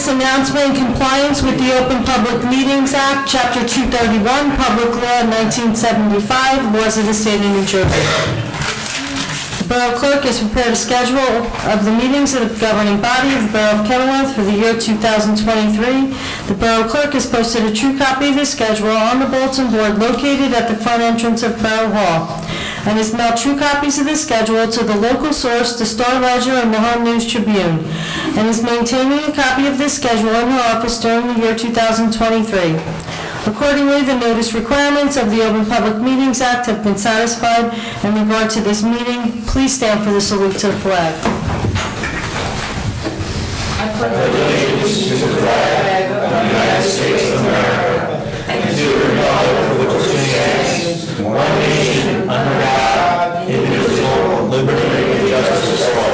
This announcement in compliance with the Open Public Meetings Act, Chapter 231, Public Law 1975, laws of the state of New Jersey. The Borough Clerk has prepared a schedule of the meetings of the governing body of the Borough of Kenilworth for the year 2023. The Borough Clerk has posted a true copy of the schedule on the bulletin board located at the front entrance of Borough Hall, and has mailed true copies of the schedule to the local source, the Star Ledger and the Home News Tribune, and is maintaining a copy of this schedule in her office during the year 2023. Accordingly, the notice requirements of the Open Public Meetings Act have been satisfied. In regard to this meeting, please stand for the salute to the flag. I pledge allegiance to the flag of the United States of America and to the republic for which it stands, one nation, under God, indivisible, with liberty and justice for all.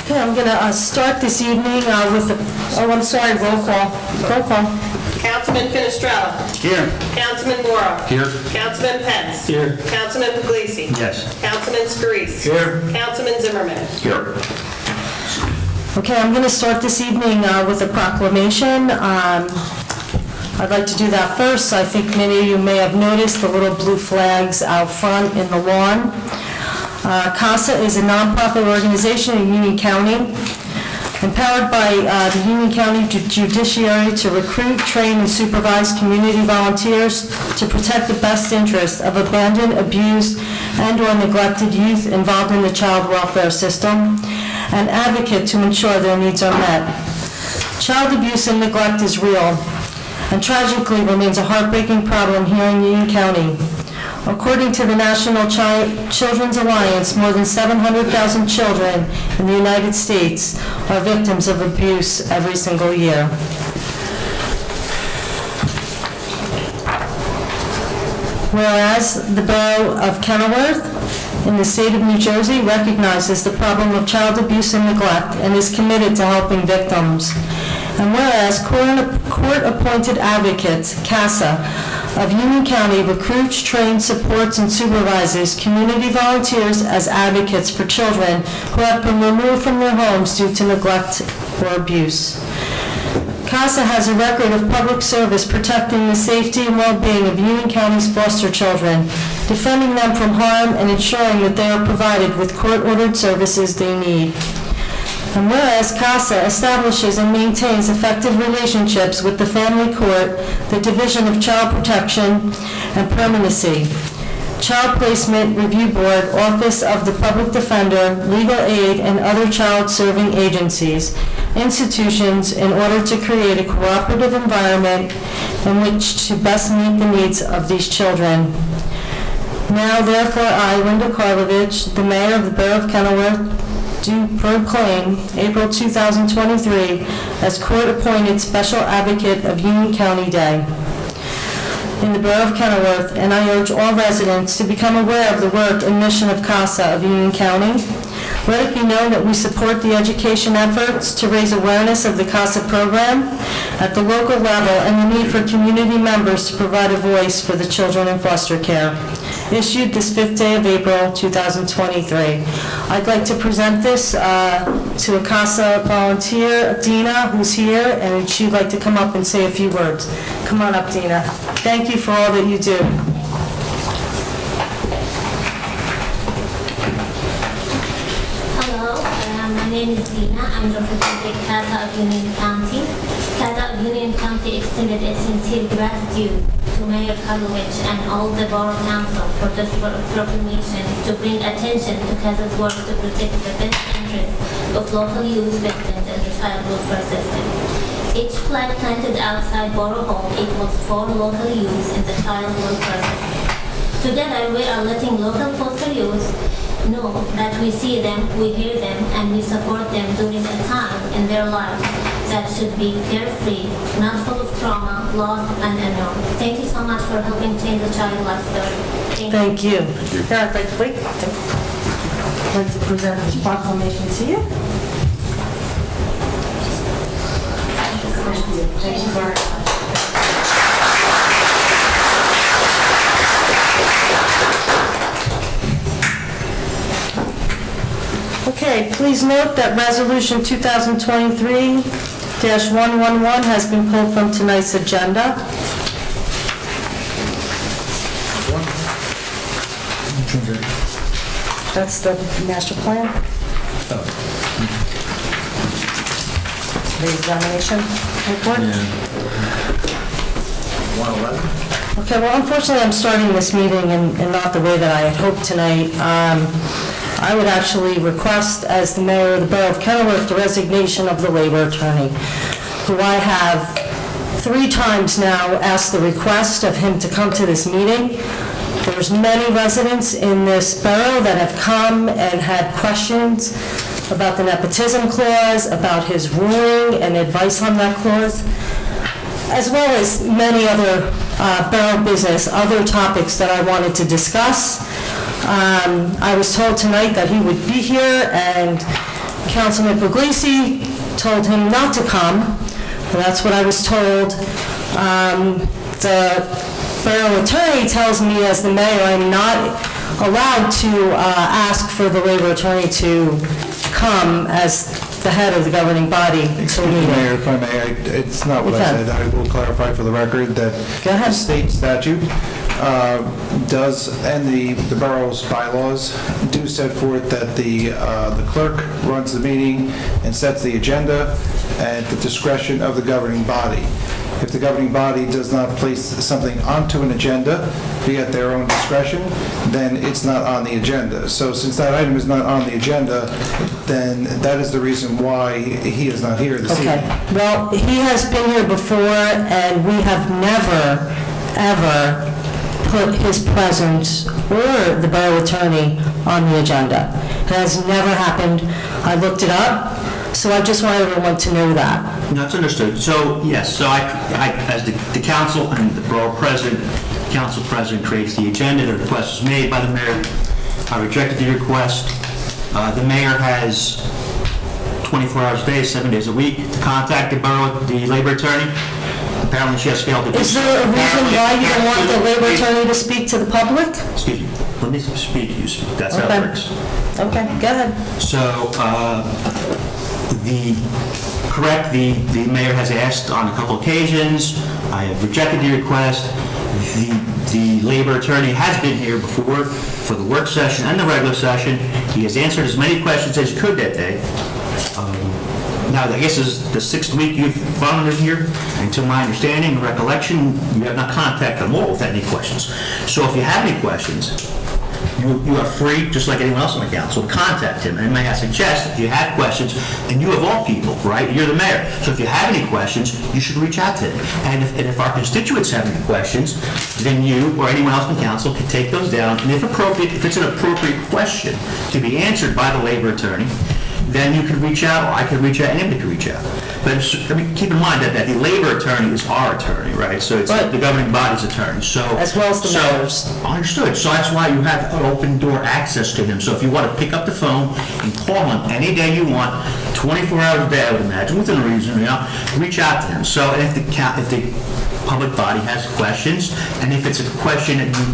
Okay, I'm going to start this evening with roll call. Roll call. Councilman Finestrella. Here. Councilman Mora. Here. Councilman Pence. Here. Councilman Puglisi. Yes. Councilman Scarice. Here. Councilman Zimmerman. Here. Okay, I'm going to start this evening with a proclamation. I'd like to do that first. I think many of you may have noticed the little blue flags out front in the lawn. CASA is a nonprofit organization in Union County, empowered by the Union County Judiciary to recruit, train, and supervise community volunteers to protect the best interests of abandoned, abused, and/or neglected youth involved in the child welfare system, and advocate to ensure their needs are met. Child abuse and neglect is real, and tragically remains a heartbreaking problem here in Union County. According to the National Children's Alliance, more than 700,000 children in the United States are victims of abuse every single year. Whereas the Borough of Kenilworth in the state of New Jersey recognizes the problem of child abuse and neglect and is committed to helping victims. And whereas court-appointed advocates, CASA, of Union County recruits, trains, supports, and supervises community volunteers as advocates for children who have been removed from their homes due to neglect or abuse. CASA has a record of public service protecting the safety and well-being of Union County's foster children, defending them from harm, and ensuring that they are provided with court-ordered services they need. And whereas CASA establishes and maintains effective relationships with the Family Court, the Division of Child Protection and Permanency, Child Placement Review Board, Office of the Public Defender, Legal Aid, and other child-serving agencies, institutions, in order to create a cooperative environment in which to best meet the needs of these children. Now, therefore, I, Linda Karlovich, the Mayor of the Borough of Kenilworth, do proclaim April 2023 as court-appointed Special Advocate of Union County Day in the Borough of Kenilworth, and I urge all residents to become aware of the work and mission of CASA of Union County. Let it be known that we support the education efforts to raise awareness of the CASA program at the local level and the need for community members to provide a voice for the children in foster care. Issued this 5th day of April, 2023. I'd like to present this to a CASA volunteer, Dina, who's here, and she'd like to come up and say a few words. Come on up, Dina. Thank you for all that you do. Hello, my name is Dina. I'm representing CASA of Union County. CASA of Union County extended its sincere gratitude to Mayor Karlovich and all the Borough Council for this proclamation to bring attention to CASA's work to protect the best interests of local youth victims in the child welfare system. Each flag planted outside Borough Hall equals 4 local youth in the child welfare system. Together, we are letting local foster youth know that we see them, we hear them, and we support them during a time in their lives that should be carefree, not full of trauma, loss, and unknown. Thank you so much for helping change the child life story. Thank you. Now, I'd like to present this proclamation to you. Thank you very much. Okay, Okay, please note that Resolution 2023-111 has been pulled from tonight's agenda. That's the master plan? The examination report? 111? Okay, well, unfortunately, I'm starting this meeting and not the way that I had hoped tonight. I would actually request, as the mayor of the Borough of Kenilworth, the resignation of the labor attorney, who I have 3 times now asked the request of him to come to this meeting. There's many residents in this borough that have come and had questions about the nepotism clause, about his ruling and advice on that clause, as well as many other borough business, other topics that I wanted to discuss. I was told tonight that he would be here, and Councilman Puglisi told him not to come. That's what I was told. The borough attorney tells me, as the mayor, I'm not allowed to ask for the labor attorney to come as the head of the governing body. Excuse me, Mayor, if I may, it's not what I said. I will clarify for the record that Go ahead. the state statute does, and the borough's bylaws do set forth that the clerk runs the meeting and sets the agenda at the discretion of the governing body. If the governing body does not place something onto an agenda, be at their own discretion, then it's not on the agenda. So since that item is not on the agenda, then that is the reason why he is not here this Okay, evening. well, he has been here before, and we have never, ever put his presence or the borough attorney on the agenda. It has never happened. I looked it up, so I just want everyone to know that. That's understood. So, yes, so I as the council and the borough president, council president creates the agenda, the request was made by the mayor. I rejected the request. The mayor has 24 hours a day, 7 days a week to contact the labor attorney. Apparently she has failed to do so. Is there a reason why you don't want the labor attorney to speak to the public? Excuse me, let me speak, you speak. That's how Okay. it works. Okay, go ahead. So, the mayor has asked on a couple occasions. I have rejected the request. The labor attorney has been here before for the work session and the regular session. He has answered as many questions as he could that day. Now, I guess this is the 6th week you've volunteered here, and to my understanding and recollection, you have not contacted them all with any questions. So if you have any questions, you are free, just like anyone else on the council, to contact him. And may I suggest, if you have questions, and you of all people, right, you're the mayor, so if you have any questions, you should reach out to him. And if our constituents have any questions, then you or anyone else on council can take those down, and if appropriate, if it's an appropriate question to be answered by the labor attorney, then you can reach out, or I can reach out, anybody can reach out. But I mean, keep in mind that the labor attorney is our attorney, right? So it's Right. the governing body's attorney, so. As well as the mayor's. Understood, so that's why you have open door access to him. So if you want to pick up the phone and call him any day you want, 24 hours a day, I would imagine, within reason, reach out to him. So if the public body has questions, and if it's a question that you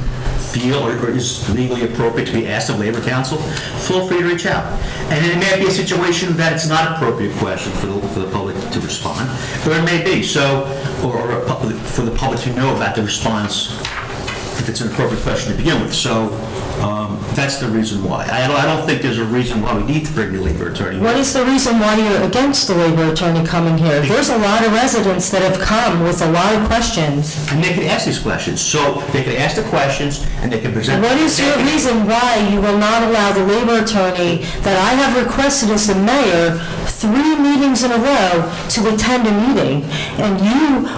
feel or is legally appropriate to be asked of Labor Council, feel free to reach out. And it may be a situation that it's not an appropriate question for the public to respond, or it may be, so, or for the public to know about the response if it's an appropriate question to begin with. So that's the reason why. I don't think there's a reason why we need to bring the labor attorney. What is the reason why you're against the labor attorney coming here? There's a lot of residents that have come with a lot of questions. And they can ask these questions. So they can ask the questions and they can present. What is your reason why you will not allow the labor attorney that I have requested as the mayor 3 meetings in a row to attend a meeting? And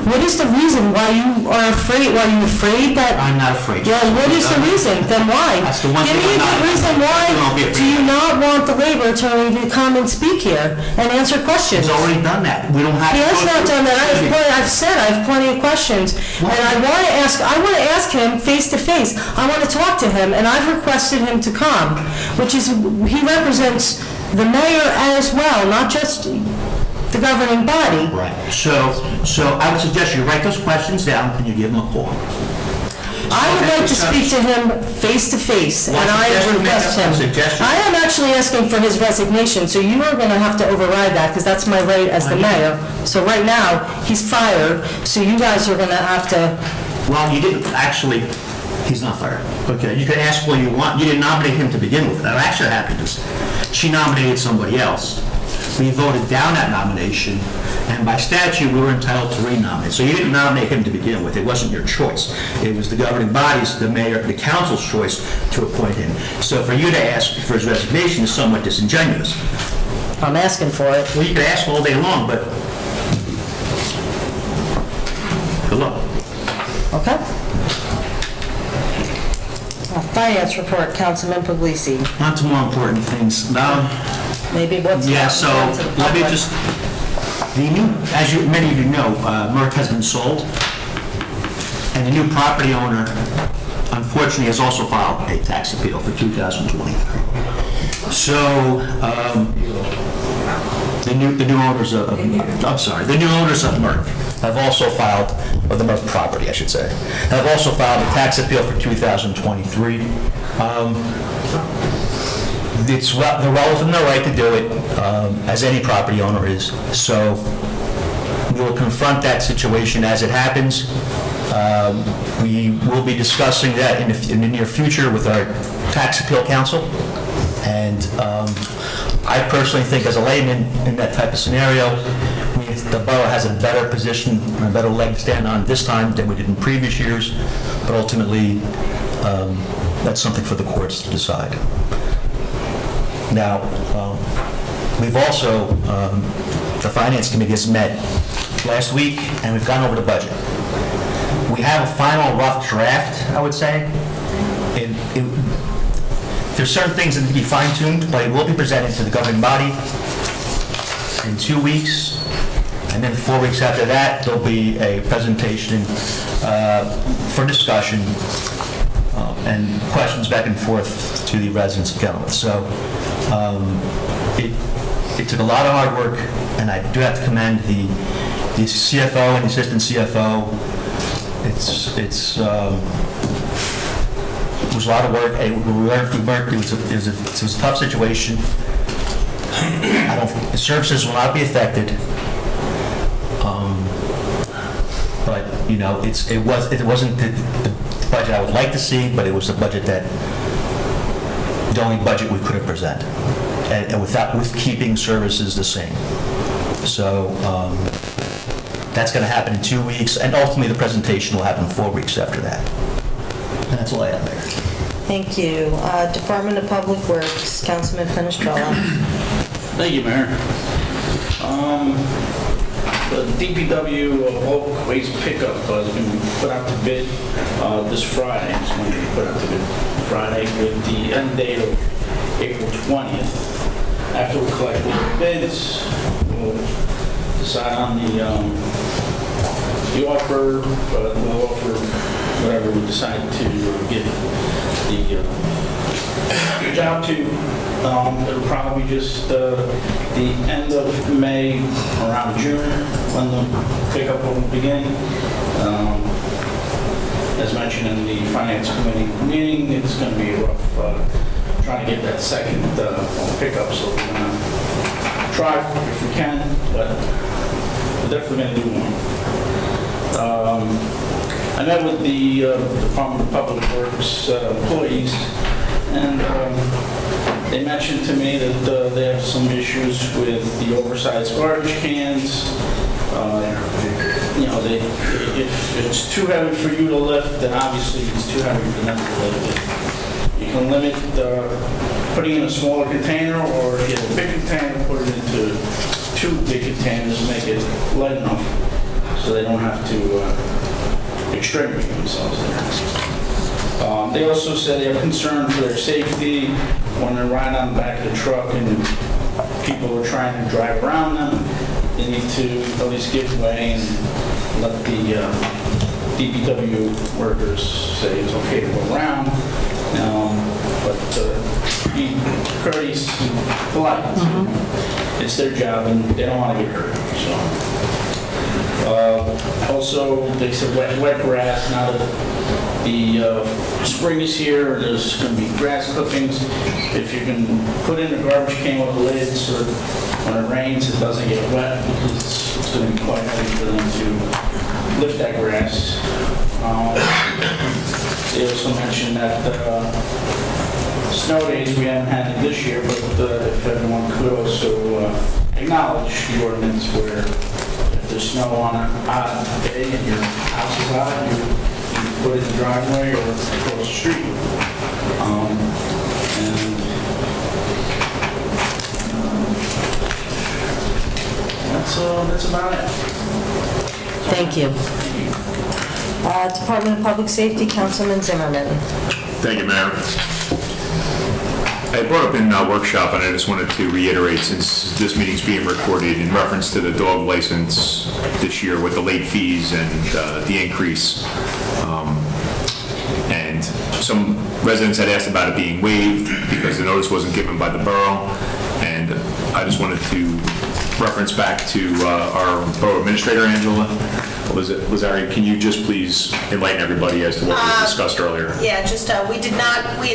what is the reason why you are afraid? Are you afraid that? I'm not afraid. Yeah, what is the reason? Then why? That's the one Give thing me a I'm not- good reason I'll be why afraid. do you not want the labor attorney to come and speak here and answer questions? He's already done that. We don't have. He has not done that. I've said I have plenty of questions, and I want to ask him face to face. I want to talk to him, and I've requested him to come, which is, he represents the mayor as well, not just the governing body. Right. So I would suggest you write those questions down and you give them a call. I would like to speak to him face to face, and Well, I suggestion, request make a him. suggestion. I am actually asking for his resignation, so you are going to have to override that, because that's my right as the mayor. So right now, he's fired, so you guys are going to have to, Well, you didn't, actually, he's not fired. Okay, you can ask what you want. You didn't nominate him to begin with. That actually happened. She nominated somebody else. We voted down that nomination, and by statute, we were entitled to renominate. So you didn't nominate him to begin with. It wasn't your choice. It was the governing body's, the mayor, the council's choice to appoint him. So for you to ask for his resignation is somewhat disingenuous. I'm asking for it. Well, you can ask all day long, but good luck. Okay? Finance report, Councilman Puglisi. On to more important things. Now, Maybe what's... yeah, so to the let me public. just, the new, as you, many of you know, Merck has been sold, and the new property owner, unfortunately, has also filed a tax appeal for 2023. So, the new owners of, the new owners of Merck have also filed, or the Merck property, I should say, have also filed a tax appeal for 2023. They're well within their right to do it, as any property owner is. So we will confront that situation as it happens. We will be discussing that in the near future with our tax appeal counsel. And I personally think, as a layman in that type of scenario, the borough has a better position, a better leg to stand on this time than we did in previous years. But ultimately, that's something for the courts to decide. Now, we've also, the Finance Committee has met last week, and we've gone over the budget. We have a final rough draft, I would say. There's certain things that need to be fine-tuned, but it will be presented to the governing body in 2 weeks, and then 4 weeks after that, there'll be a presentation for discussion and questions back and forth to the residents of Kenilworth. So it took a lot of hard work, and I do have to commend the CFO and the assistant CFO. It was a lot of work. It was a tough situation. The services will not be affected. But, you know, it wasn't the budget I would like to see, but it was the budget the only budget we could have presented, and with keeping services the same. So that's going to happen in 2 weeks, and ultimately the presentation will happen 4 weeks after that. And that's all I have there. Thank you. Department of Public Works, Councilman Fenestrella. Thank you, Mayor. The DPW bulk waste pickup has been put out to bid this Friday. It's going to be put out to bid Friday with the end date of April 20th. After we collect all the bids, we'll decide on the offer, but we'll offer whatever we decide to give the job to. It'll probably be just the end of May, around June, when the pickup will begin. As mentioned in the Finance Committee meeting, it's going to be rough trying to get that second pickup, so we're going to try if we can, but we're definitely going to do one. I met with the Department of Public Works employees, and they mentioned to me that they have some issues with the oversized garbage cans. You know, if it's too heavy for you to lift, then obviously it's too heavy for them to lift it. You can limit putting in a smaller container, or if you have a big container, put it into 2 big containers, make it light enough so they don't have to extremely themselves there. They also said they have concern for their safety when they're riding on the back of the truck and people are trying to drive around them. They need to at least give way and let the DPW workers say it's okay to go around, but be courteous and polite. It's their job and they don't want to get hurt. So Also, they said wet grass, now that the spring is here, there's going to be grass clippings. If you can put in a garbage can with a lid so that when it rains, it doesn't get wet, because it's going to be quite heavy for them to lift that grass. They also mentioned that snow days, we haven't had it this year, but if everyone could also acknowledge the ordinance where if there's snow on an odd day and your house is odd, you put it in the driveway or across the street. And that's about it. Thank you. Department of Public Safety, Councilman Zimmerman. Thank you, Mayor. I brought up in workshop, and I just wanted to reiterate, since this meeting's being recorded, in reference to the dog license this year with the late fees and the increase. And some residents had asked about it being waived because the notice wasn't given by the borough. And I just wanted to reference back to our borough administrator, Angela. Lazari, can you just please enlighten everybody as to what was discussed earlier? Yeah, just, we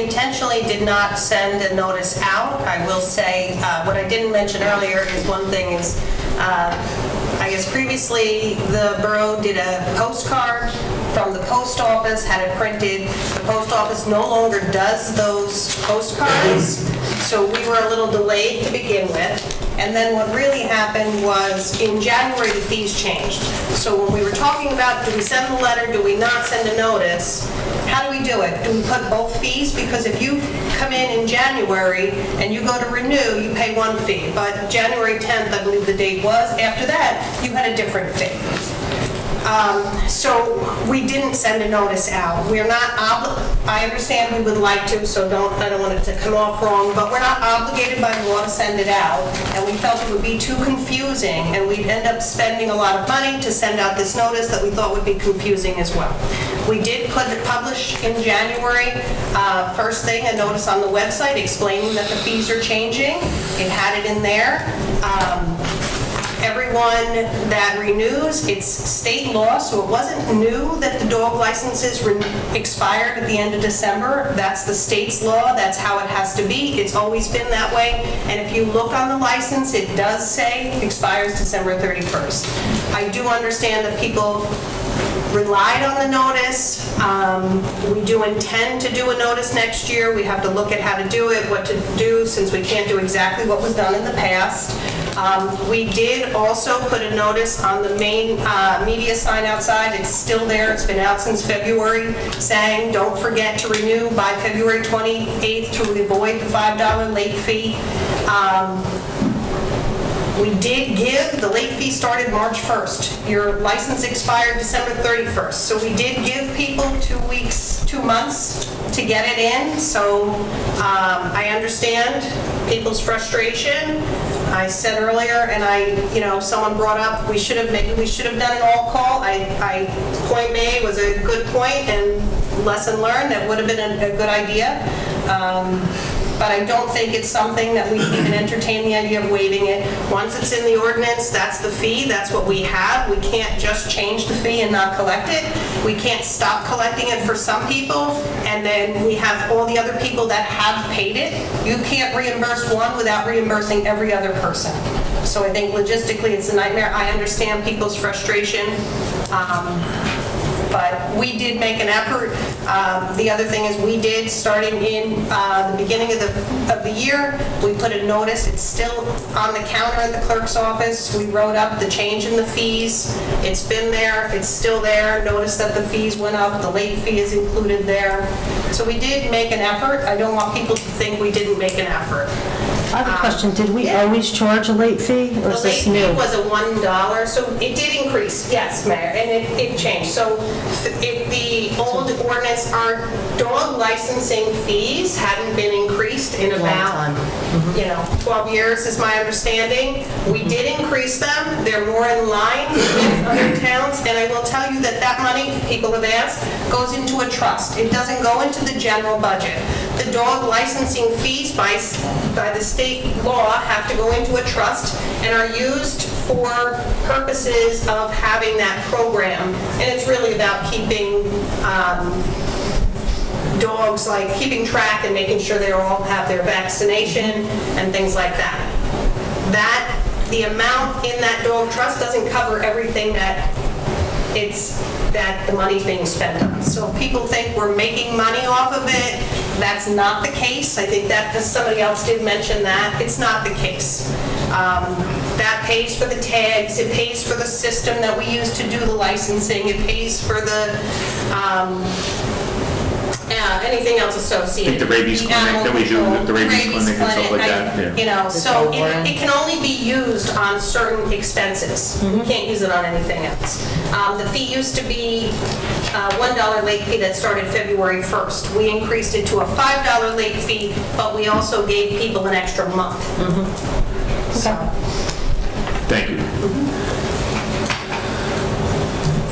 intentionally did not send a notice out. I will say, what I didn't mention earlier is one thing is, I guess previously the borough did a postcard from the post office, had it printed. The post office no longer does those postcards, so we were a little delayed to begin with. And then what really happened was, in January, the fees changed. So when we were talking about, do we send the letter, do we not send a notice, how do we do it? Do we put both fees? Because if you come in January and you go to renew, you pay one fee. But January 10th, I believe the date was, after that, you had a different fee. So we didn't send a notice out. We're not I understand we would like to, so I don't want it to come off wrong, but we're not obligated by law to send it out. And we felt it would be too confusing, and we'd end up spending a lot of money to send out this notice that we thought would be confusing as well. We did publish in January, first thing, a notice on the website explaining that the fees are changing. It had it in there. Everyone that renews, it's state law, so it wasn't new that the dog licenses expired at the end of December. That's the state's law. That's how it has to be. It's always been that way. And if you look on the license, it does say expires December 31st. I do understand that people relied on the notice. We do intend to do a notice next year. We have to look at how to do it, what to do, since we can't do exactly what was done in the past. We did also put a notice on the main media sign outside. It's still there. It's been out since February, saying don't forget to renew by February 28th to avoid the $5 late fee. We did give, the late fee started March 1st. Your license expired December 31st. So we did give people 2 months to get it in. So I understand people's frustration. I said earlier, and someone brought up, maybe we should have done an all call. Point made was a good point, and lesson learned, that would have been a good idea. But I don't think it's something that we can even entertain the idea of waiving it. Once it's in the ordinance, that's the fee, that's what we have. We can't just change the fee and not collect it. We can't stop collecting it for some people, and then we have all the other people that have paid it. You can't reimburse one without reimbursing every other person. So I think logistically it's a nightmare. I understand people's frustration. But we did make an effort. The other thing is we did, starting in the beginning of the year, we put a notice. It's still on the counter at the clerk's office. We wrote up the change in the fees. It's been there. It's still there. Notice that the fees went up. The late fee is included there. So we did make an effort. I don't want people to think we didn't make an effort. I have a question. Did we always charge a late fee, or The is late this fee new? was a $1, so it did increase, yes, Mayor, and it changed. So if the old ordinance, our dog licensing fees hadn't been increased in about, 12 years is my understanding. We did increase them. They're more in line with other towns, and I will tell you that money, people have asked, goes into a trust. It doesn't go into the general budget. the dog licensing fees by the state law have to go into a trust and are used for purposes of having that program. And it's really about keeping dogs, like keeping track and making sure they all have their vaccination and things like that. The amount in that dog trust doesn't cover everything that the money's being spent on. So people think we're making money off of it. That's not the case. I think that, because somebody else did mention that, it's not the case. That pays for the tags, it pays for the system that we use to do the licensing, it pays for the, anything else associated. I think the rabies clinic that we do, the rabies clinic and stuff like that, yeah. You know, so it can only be used on certain expenses. You can't use it on anything else. The fee used to be a $1 late fee that started February 1st. We increased it to a $5 late fee, but we also gave people an extra month. So, Thank you.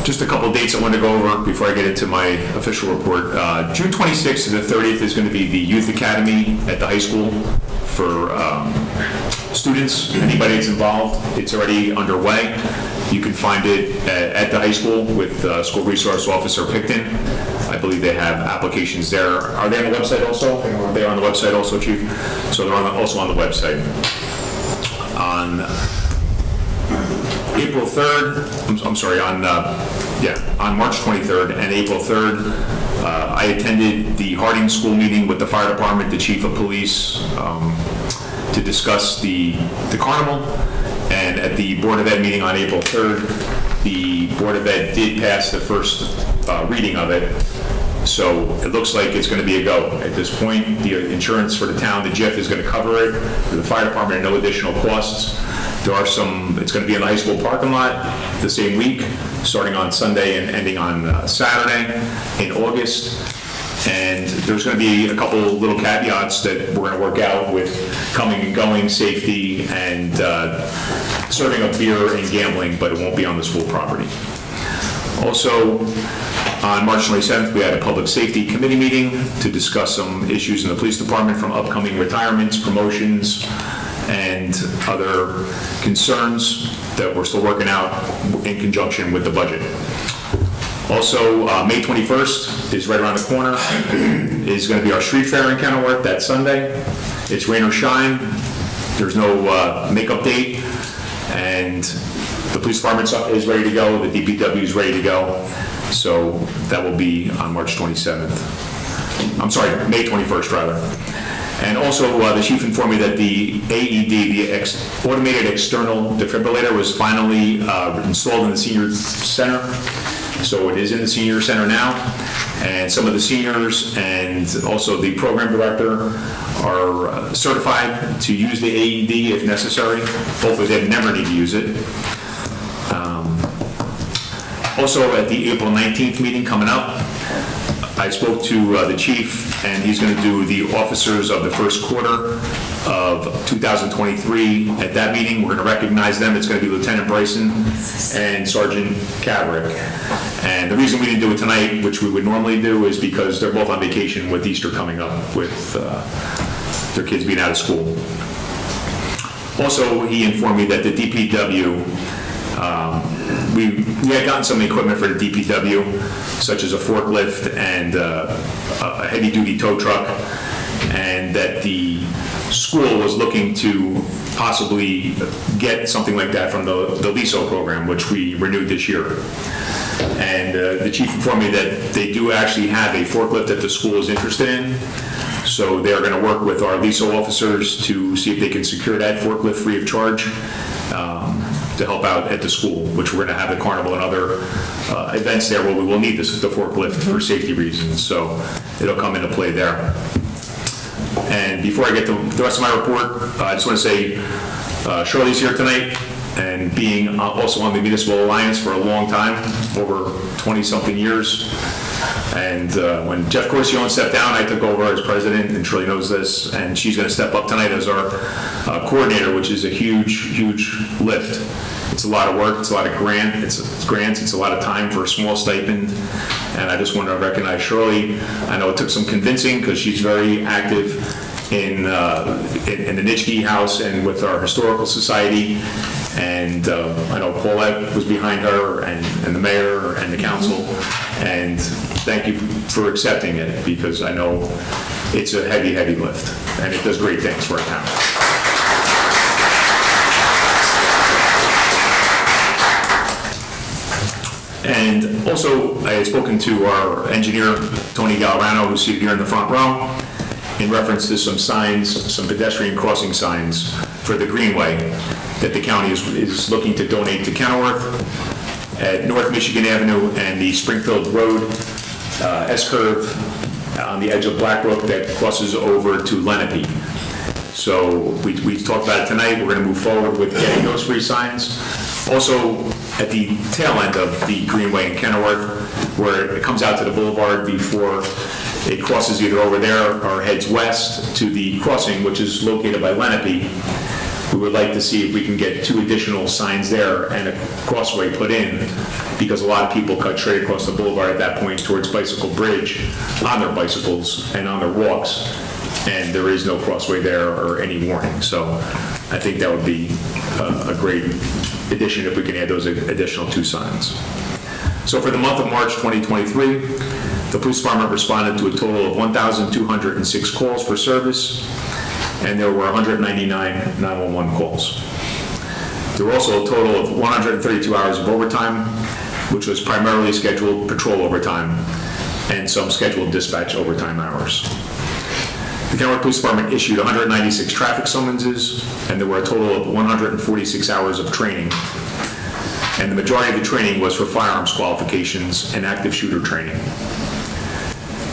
Just a couple of dates I wanted to go over before I get into my official report. June 26th to the 30th is going to be the Youth Academy at the high school for students, anybody that's involved. It's already underway. You can find it at the high school with School Resource Officer Picton. I believe they have applications there. Are they on the website also? They are on the website also, Chief? So they're also on the website. On April 3rd, I'm sorry, on March 23rd and April 3rd, I attended the Harding School meeting with the fire department, the chief of police, to discuss the carnival. And at the Board of Ed meeting on April 3rd, the Board of Ed did pass the first reading of it. So it looks like it's going to be a go. At this point, the insurance for the town, the JIF, is going to cover it. For the fire department, at no additional costs. There are it's going to be in the high school parking lot the same week, starting on Sunday and ending on Saturday in August. And there's going to be a couple little caveats that we're going to work out with coming and going, safety, and serving of beer and gambling, but it won't be on the school property. Also, on March 27th, we had a public safety committee meeting to discuss some issues in the police department from upcoming retirements, promotions, and other concerns that we're still working out in conjunction with the budget. Also, May 21st is right around the corner, is going to be our street fair in Kenilworth that Sunday. It's rain or shine. There's no makeup date, and the police department is ready to go, the DPW is ready to go, so that will be on March 27th. I'm sorry, May 21st, rather. And also, the chief informed me that the AED, the automated external defibrillator, was finally installed in the senior center. So it is in the senior center now, and some of the seniors and also the program director are certified to use the AED if necessary. Hopefully they never need to use it. Also, at the April 19th meeting coming up, I spoke to the chief, and he's going to do the officers of the first quarter of 2023. At that meeting, we're going to recognize them. It's going to be Lieutenant Bryson and Sergeant Kaverick. And the reason we didn't do it tonight, which we would normally do, is because they're both on vacation with Easter coming up, with their kids being out of school. Also, he informed me that the DPW, we had gotten some equipment for the DPW, such as a forklift and a heavy-duty tow truck, and that the school was looking to possibly get something like that from the LISO program, which we renewed this year. And the chief informed me that they do actually have a forklift that the school is interested in, so they're going to work with our LISO officers to see if they can secure that forklift free of charge, to help out at the school, which we're going to have the carnival and other events there where we will need the forklift for safety reasons. So it'll come into play there. And before I get to the rest of my report, I just want to say Shirley's here tonight. and being also on the Municipal Alliance for a long time, over 20-something years. And when Jeff Corcione stepped down, I took over as president, and Shirley knows this, and she's going to step up tonight as our coordinator, which is a huge, huge lift. It's a lot of work, it's a lot of grants, it's a lot of time for a small stipend, and I just want to recognize Shirley. I know it took some convincing because she's very active in the Nitschke House and with our Historical Society, and I know Paulette was behind her, and the mayor and the council, and thank you for accepting it, because I know it's a heavy, heavy lift, and it does great things for our town. And also, I had spoken to our engineer, Tony Gallerano, who's seated here in the front row, in reference to some signs, some pedestrian crossing signs for the Greenway that the county is looking to donate to Kenilworth at North Michigan Avenue and the Springfield Road S-curve on the edge of Blackbrook that crosses over to Lenape. So we talked about it tonight. We're going to move forward with getting those free signs. Also, at the tail end of the Greenway in Kenilworth, where it comes out to the boulevard before it crosses either over there or heads west to the crossing, which is located by Lenape, we would like to see if we can get 2 additional signs there and a crossway put in, because a lot of people cut straight across the boulevard at that point towards Bicycle Bridge on their bicycles and on their walks, and there is no crossway there or any warning. So I think that would be a great addition if we can add those additional 2 signs. So for the month of March 2023, the police department responded to a total of 1,206 calls for service, and there were 199 911 calls. There were also a total of 132 hours of overtime, which was primarily scheduled patrol overtime and some scheduled dispatch overtime hours. The Kenilworth Police Department issued 196 traffic summonses, and there were a total of 146 hours of training. And the majority of the training was for firearms qualifications and active shooter training.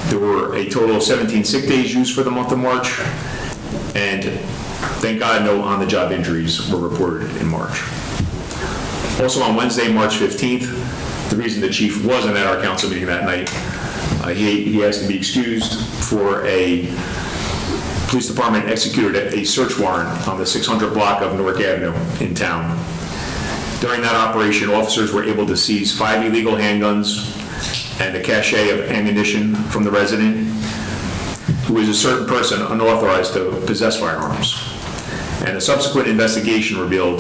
There were a total of 17 sick days used for the month of March, and thank God no on-the-job injuries were reported in March. Also on Wednesday, March 15th, the reason the chief wasn't at our council meeting that night, he has to be excused for a police department executed a search warrant on the 600 block of Newark Avenue in town. During that operation, officers were able to seize 5 illegal handguns and a cache of ammunition from the resident, who is a certain person unauthorized to possess firearms. And a subsequent investigation revealed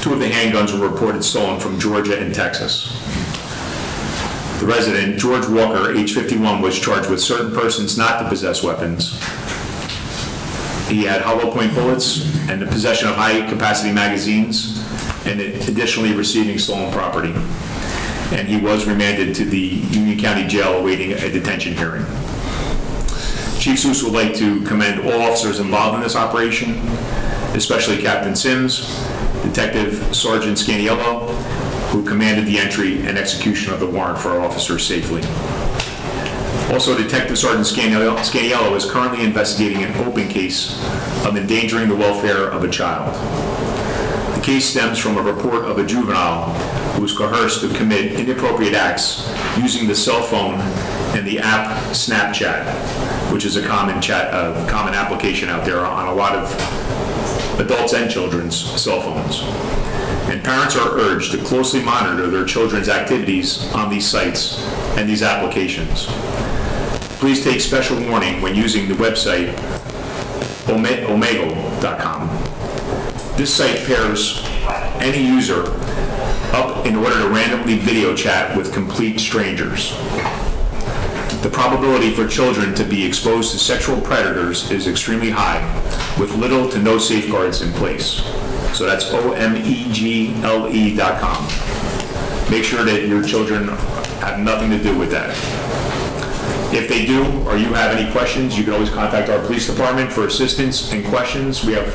2 of the handguns were reported stolen from Georgia and Texas. The resident, George Walker, age 51, was charged with certain persons not to possess weapons. He had hollow point bullets and the possession of high-capacity magazines, and additionally receiving stolen property. And he was remanded to the Union County Jail awaiting a detention hearing. Chief Seuss would like to commend all officers involved in this operation, especially Captain Sims, Detective Sergeant Scaniello, who commanded the entry and execution of the warrant for our officers safely. Also, Detective Sergeant Scaniello is currently investigating an open case of endangering the welfare of a child. The case stems from a report of a juvenile who was coerced to commit inappropriate acts using the cell phone and the app Snapchat, which is a common application out there on a lot of adults and children's cell phones. And parents are urged to closely monitor their children's activities on these sites and these applications. Please take special warning when using the website omegle.com. This site pairs any user up in order to randomly video chat with complete strangers. The probability for children to be exposed to sexual predators is extremely high, with little to no safeguards in place. So that's omegle.com. Make sure that your children have nothing to do with that. If they do, or you have any questions, you can always contact our police department for assistance and questions. We have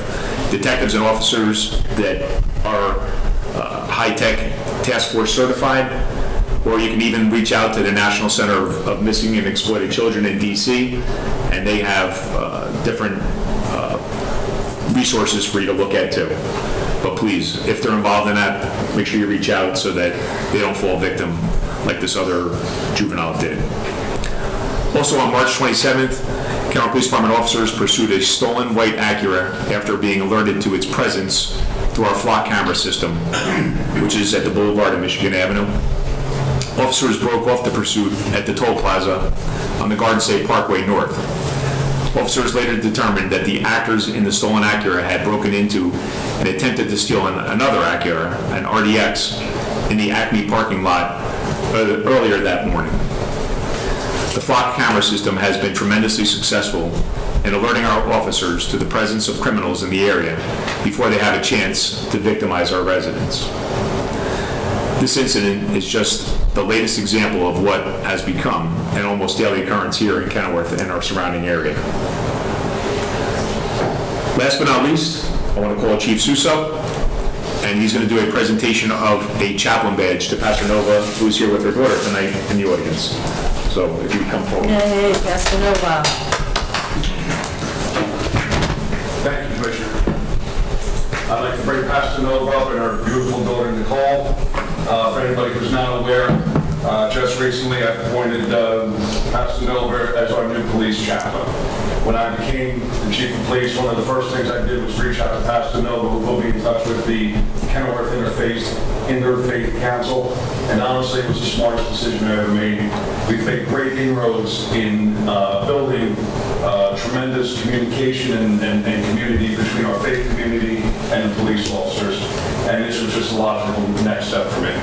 detectives and officers that are high-tech task force certified, or you can even reach out to the National Center of Missing and Exploited Children in DC, and they have different resources for you to look at too. But please, if they're involved in that, make sure you reach out so that they don't fall victim like this other juvenile did. Also on March 27th, Kennewick Police Department officers pursued a stolen white Acura after being alerted to its presence through our flock camera system, which is at the Boulevard and Michigan Avenue. Officers broke off the pursuit at the toll plaza on the Garden State Parkway North. Officers later determined that the actors in the stolen Acura had broken into and attempted to steal another Acura, an RDX, in the Acme parking lot earlier that morning. The flock camera system has been tremendously successful in alerting our officers to the presence of criminals in the area before they have a chance to victimize our residents. This incident is just the latest example of what has become an almost daily occurrence here in Kenilworth and our surrounding area. Last but not least, I want to call Chief Suso, and he's going to do a presentation of a chaplain badge to Pastor Nova, who's here with her daughter tonight in the audience. So if you would come forward. Yay, Pastor Nova. Thank you, Commissioner. I'd like to bring Pastor Nova up and her beautiful daughter Nicole. For anybody who's not aware, just recently I appointed Pastor Nova as our new police chaplain. When I became the chief of police, one of the first things I did was reach out to Pastor Nova, who will be in touch with the Kenilworth Interfaith Council, and honestly, it was the smartest decision I ever made. We've made great inroads in building tremendous communication and community between our faith community and the police officers, and this was just a logical next step for me.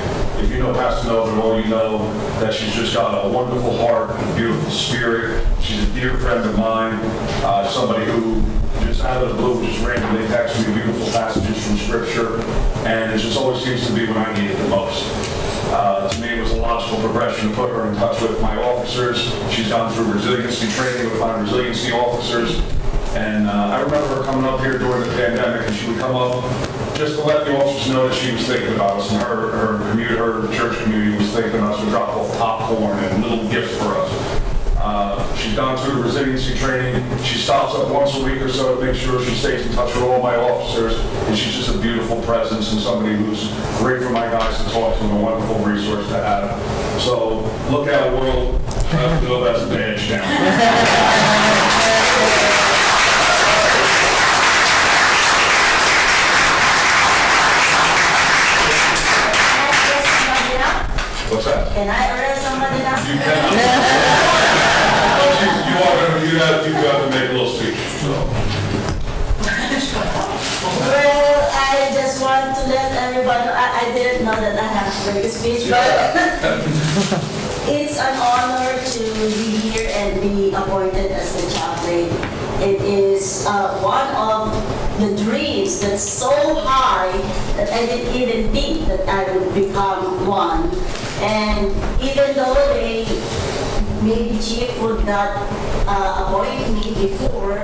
If you know Pastor Nova at all, you know that she's just got a wonderful heart and a beautiful spirit. She's a dear friend of mine, somebody who just out of the blue just randomly texts me beautiful passages from Scripture, and it just always seems to be when I need it the most. To me, it was a logical progression to put her in touch with my officers. She's gone through resiliency training with my resiliency officers, and I remember her coming up here during the pandemic, and she would come up just to let the officers know that she was thinking about us, and her church community was thinking of us, would drop off popcorn and little gifts for us. She's gone through resiliency training. She stops up once a week or so to make sure she stays in touch with all my officers, and she's just a beautiful presence and somebody who's great for my guys to talk to and a wonderful resource to have. So look out, world. Let's go, that's a badge down. What's that? Can I arrest somebody now? You can. You have to make a little speech. So. Well, I just want to let everybody know, I didn't know that I have to make a speech, but it's an honor to be here and be appointed as the chaplain. It is one of the dreams that's so high that I didn't even think that I would become one. And even though maybe chief would not appoint me before,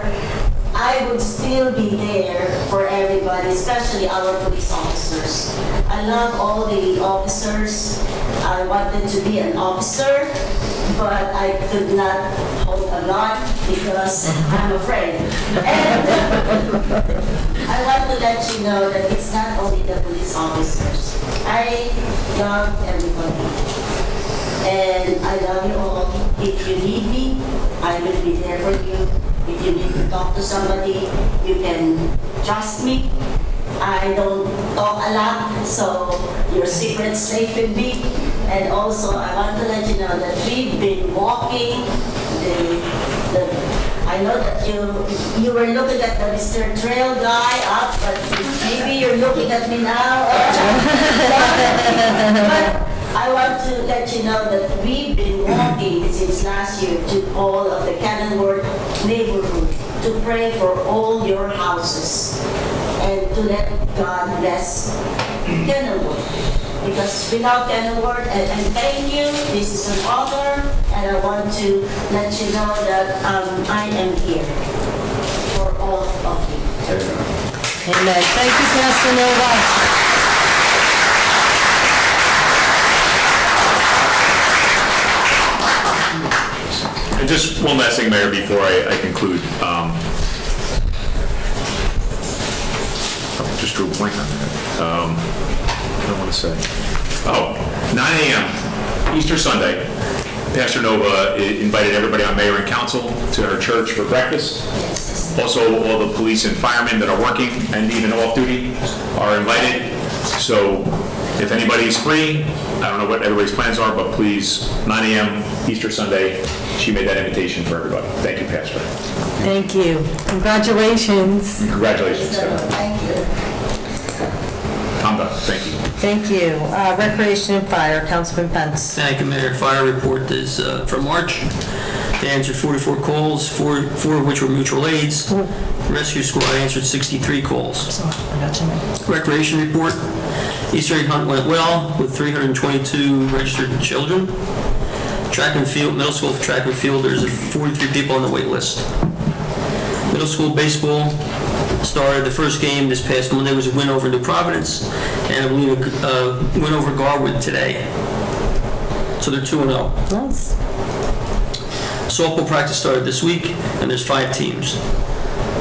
I would still be there for everybody, especially our police officers. I love all the officers. I wanted to be an officer, but I could not hold a gun because I'm afraid. And I want to let you know that it's not only the police officers. I love everybody. And I love you all. If you need me, I will be there for you. If you need to talk to somebody, you can trust me. I don't talk a lot, so your secret's safe with me. And also, I want to let you know that we've been walking I know that you were looking at the Mr. Trail guy up, but maybe you're looking at me now. But I want to let you know that we've been walking since last year to all of the Kenilworth neighborhood to pray for all your houses and to let God bless Kenilworth. Because without Kenilworth, and thank you, this is an honor, and I want to let you know that I am here for all of you. Amen. Thank you, Pastor Nova. And just one last thing, Mayor, before I conclude. Just drew a blank on that. What do I want to say? Oh, 9 a.m. Easter Sunday. Pastor Nova invited everybody on mayor and council to her church for breakfast. Also, all the police and firemen that are working and even off-duty are invited. So if anybody's free, I don't know what everybody's plans are, but please, 9 a.m. Easter Sunday, she made that invitation for everybody. Thank you, Pastor. Thank you. Congratulations. Congratulations. Thank you. I'm done. Thank you. Thank you. Recreation and Fire, Councilman Pence. Thank you, Mayor. Fire report is for March. They answered 44 calls, four of which were mutual aids. Rescue squad answered 63 calls. Recreation report. Easter egg hunt went well with 322 registered children. Track and field, middle school track and field, there's 43 people on the wait list. Middle school baseball started. The first game this past Monday was a win over New Providence, and I believe a win over Garwood today. So they're 2-0. Nice. Softball practice started this week, and there's 5 teams.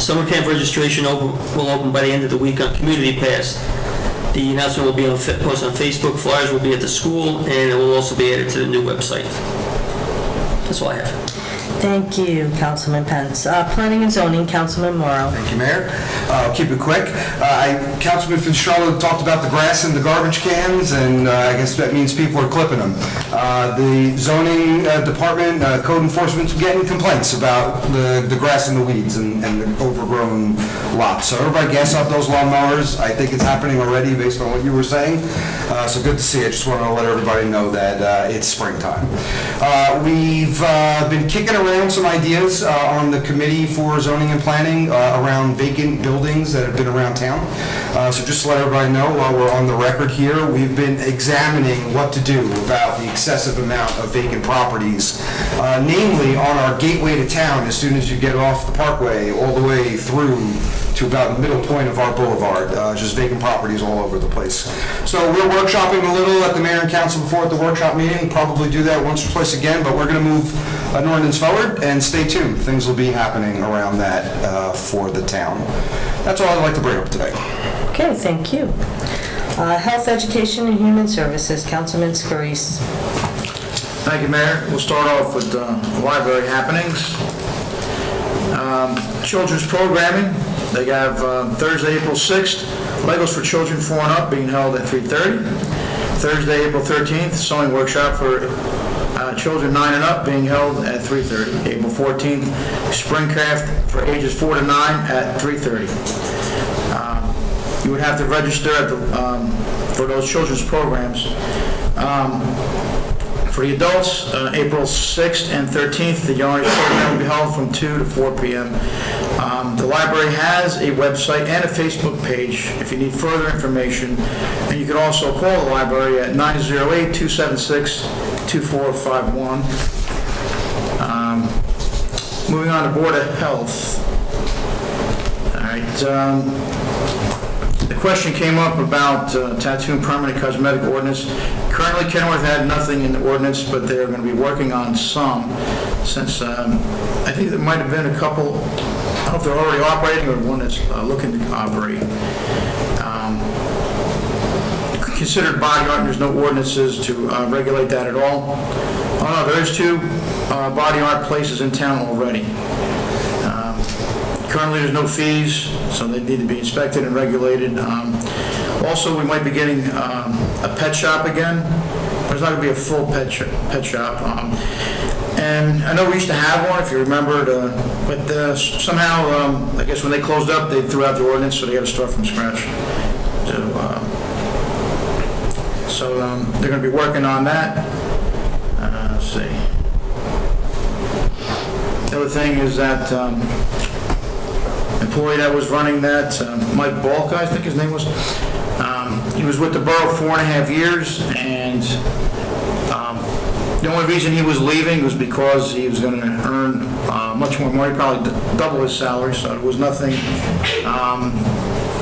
Summer camp registration will open by the end of the week on Community Pass. The announcement will be posted on Facebook. Flyers will be at the school, and it will also be added to the new website. That's all I have. Thank you, Councilman Pence. Planning and Zoning, Councilman Morrow. Thank you, Mayor. I'll keep it quick. Councilman Fitzgerald talked about the grass in the garbage cans, and I guess that means people are clipping them. The zoning department, code enforcement's getting complaints about the grass and the weeds and the overgrown lots. So everybody gas up those lawnmowers. I think it's happening already based on what you were saying. So good to see it. Just want to let everybody know that it's springtime. We've been kicking around some ideas on the committee for zoning and planning around vacant buildings that have been around town. So just to let everybody know, while we're on the record here, we've been examining what to do about the excessive amount of vacant properties, namely on our gateway to town as soon as you get off the parkway all the way through to about the middle point of our boulevard, just vacant properties all over the place. So we're workshopping a little at the mayor and council before at the workshop meeting, probably do that once or twice again, but we're going to move an ordinance forward, and stay tuned. Things will be happening around that for the town. That's all I'd like to bring up today. Okay, thank you. Health, Education, and Human Services, Councilman Scurries. Thank you, Mayor. We'll start off with library happenings. Children's programming. They have Thursday, April 6th, Legos for Children 4 and Up being held at 3:30. Thursday, April 13th, sewing workshop for children 9 and up being held at 3:30. April 14th, spring craft for ages 4 to 9 at 3:30. You would have to register at for those children's programs. For the adults, April 6th and 13th, the Young Arts program will be held from 2 to 4 p.m. The library has a website and a Facebook page if you need further information. And you can also call the library at 908-276-2451. Moving on to Board of Health. All right. The question came up about tattoo and permanent cosmetic ordinance. Currently, Kenworth had nothing in the ordinance, but they're going to be working on some, since I think there might have been a couple, I don't know if they're already operating or one that's looking to operate. Considered body art, and there's no ordinances to regulate that at all. Oh no, there's 2 body art places in town already. Currently, there's no fees, so they need to be inspected and regulated. Also, we might be getting a pet shop again. There's not going to be a full pet shop. And I know we used to have one, if you remember, but somehow, I guess when they closed up, they threw out the ordinance, so they had to start from scratch. So they're going to be working on that. Let's see. The other thing is that employee that was running that, Mike Balk, I think his name was, he was with the borough 4.5 years, and the only reason he was leaving was because he was going to earn much more money, probably double his salary, so it was nothing,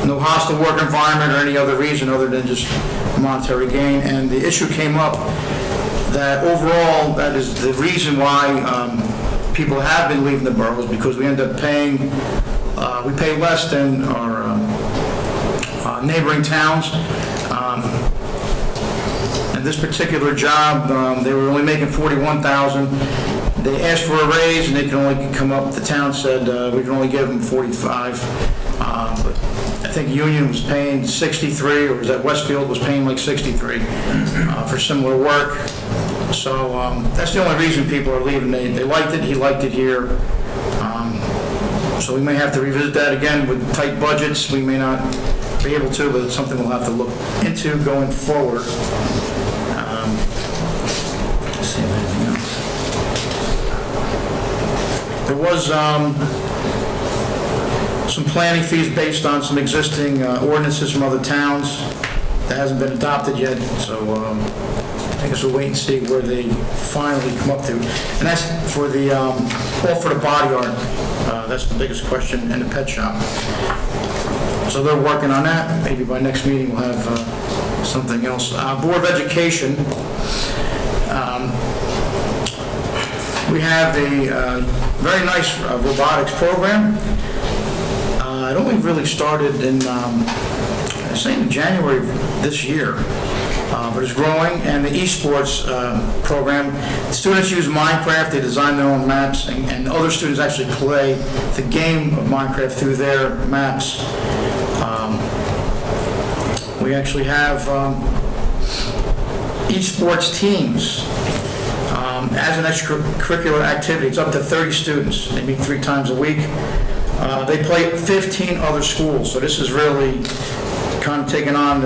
no hostile work environment or any other reason other than just monetary gain. And the issue came up that overall, that is the reason why people have been leaving the borough, is because we end up paying, we pay less than our neighboring towns. And this particular job, they were only making $41,000. They asked for a raise, and they could only come up, the town said, we can only give them $45. But I think Union was paying $63, or was that Westfield was paying like $63 for similar work. So that's the only reason people are leaving. They liked it, he liked it here. So we may have to revisit that again with tight budgets. We may not be able to, but it's something we'll have to look into going forward. Let's see if anything else. There was some planning fees based on some existing ordinances from other towns that hasn't been adopted yet, so I guess we'll wait and see where they finally come up to. And that's for the, all for the body art. That's the biggest question in the pet shop. So they're working on that. Maybe by next meeting we'll have something else. Board of Education. We have a very nice robotics program. It only really started in, I think in January of this year, but it's growing. And the esports program, students use Minecraft, they design their own maps, and other students actually play the game of Minecraft through their maps. We actually have esports teams. As an extracurricular activity, it's up to 30 students. They meet 3 times a week. They play at 15 other schools, so this is really kind of taking on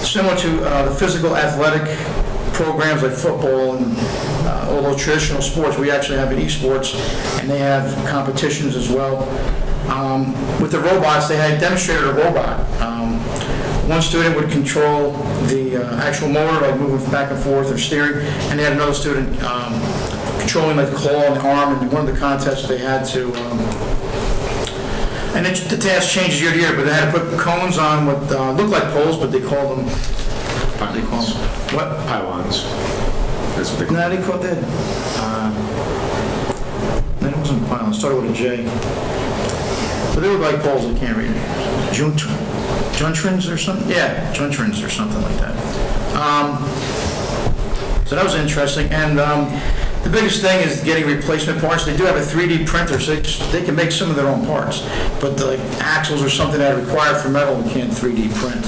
similar to the physical athletic programs like football and all those traditional sports. We actually have an esports, and they have competitions as well. With the robots, they had demonstrated a robot. One student would control the actual motor, like moving back and forth or steering, and they had another student controlling like the claw and the arm. And one of the contests they had to, and the task changes year to year, but they had to put cones on what looked like poles, but they called them, what? Pylons. That's what they call No, they called it, no, it wasn't pylons, it started with a J. But they look like poles, I can't read it. Juntrins or something? Yeah, juntrins or something like that. So that was interesting. And the biggest thing is getting replacement parts. They do have a 3D printer, so they can make some of their own parts. But the axles or something that are required for metal, we can't 3D print.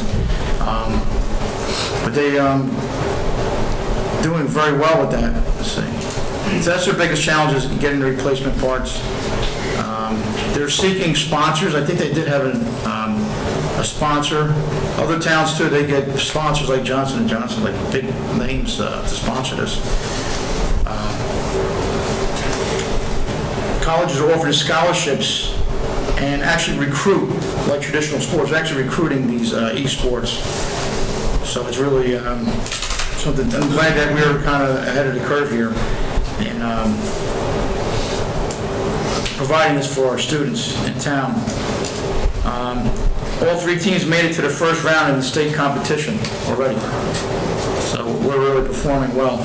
But they doing very well with that. Let's see. So that's their biggest challenge, is getting the replacement parts. They're seeking sponsors. I think they did have a sponsor. Other towns too, they get sponsors like Johnson & Johnson, like big names to sponsor this. Colleges are offering scholarships and actually recruit, like traditional sports, they're actually recruiting these esports. So it's really something, I'm glad that we're kind of ahead of the curve here in providing this for our students in town. All 3 teams made it to the first round in the state competition already. So we're really performing well.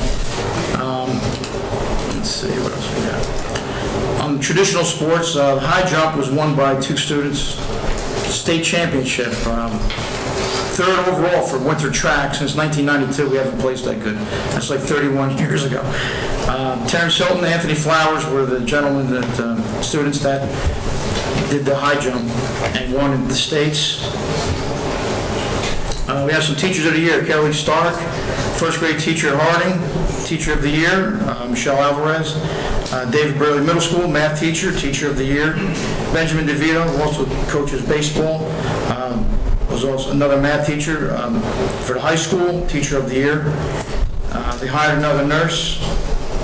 Let's see, what else we got? Traditional sports, high jump was won by 2 students. State championship. 3rd overall for winter track. Since 1992, we haven't placed that good. That's like 31 years ago. Terrence Hilton, Anthony Flowers were the gentlemen, students that did the high jump and won in the States. We have some teachers of the year. Kelly Stark, 1st grade teacher at Harding, teacher of the year. Michelle Alvarez. David Burley Middle School, math teacher, teacher of the year. Benjamin DeVito, who also coaches baseball, was also another math teacher. For the high school, teacher of the year. They hired another nurse,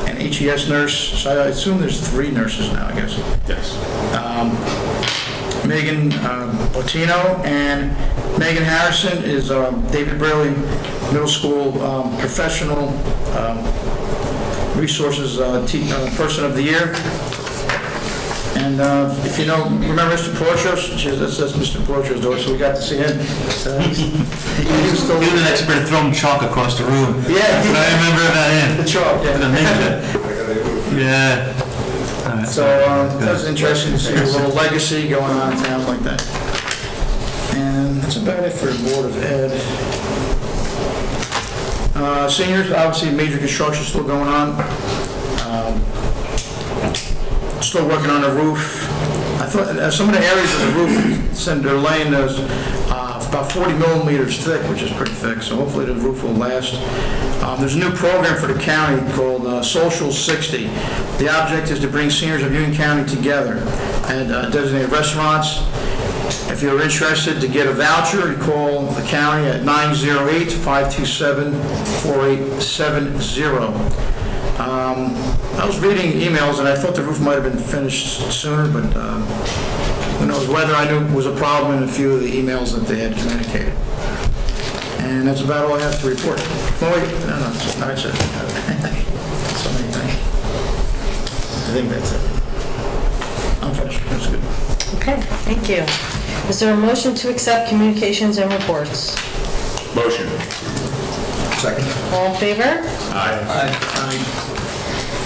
an HES nurse, so I assume there's 3 nurses now, I guess. Yes. Megan Botino and Megan Harrison is David Braley Middle School professional resources person of the year. And if you know, remember Mr. Porchos? That's Mr. Porchos' daughter, so we got to see him. So he was still... He was an expert at throwing chalk across the room. Yeah. But I remember about him. The chalk, yeah. The ninja. Yeah. So that was interesting to see a little legacy going on in town like that. And That's about it for the Board of Ed. Seniors, obviously, major construction still going on. Still working on the roof. I thought some of the areas of the roof, they're laying those about 40 millimeters thick, which is pretty thick, so hopefully the roof will last. There's a new program for the county called Social 60. The object is to bring seniors of Union County together and designate restaurants. If you're interested to get a voucher, you call the county at 908-527-4870. I was reading emails and I thought the roof might have been finished sooner, but who knows, weather I knew was a problem in a few of the emails that they had communicated. And that's about all I have to report. Oh wait, no, that's it. So many things. I think that's it. I'm finished, that's good. Okay, thank you. Is there a motion to accept communications and reports? Motion. Second. All in favor? Aye.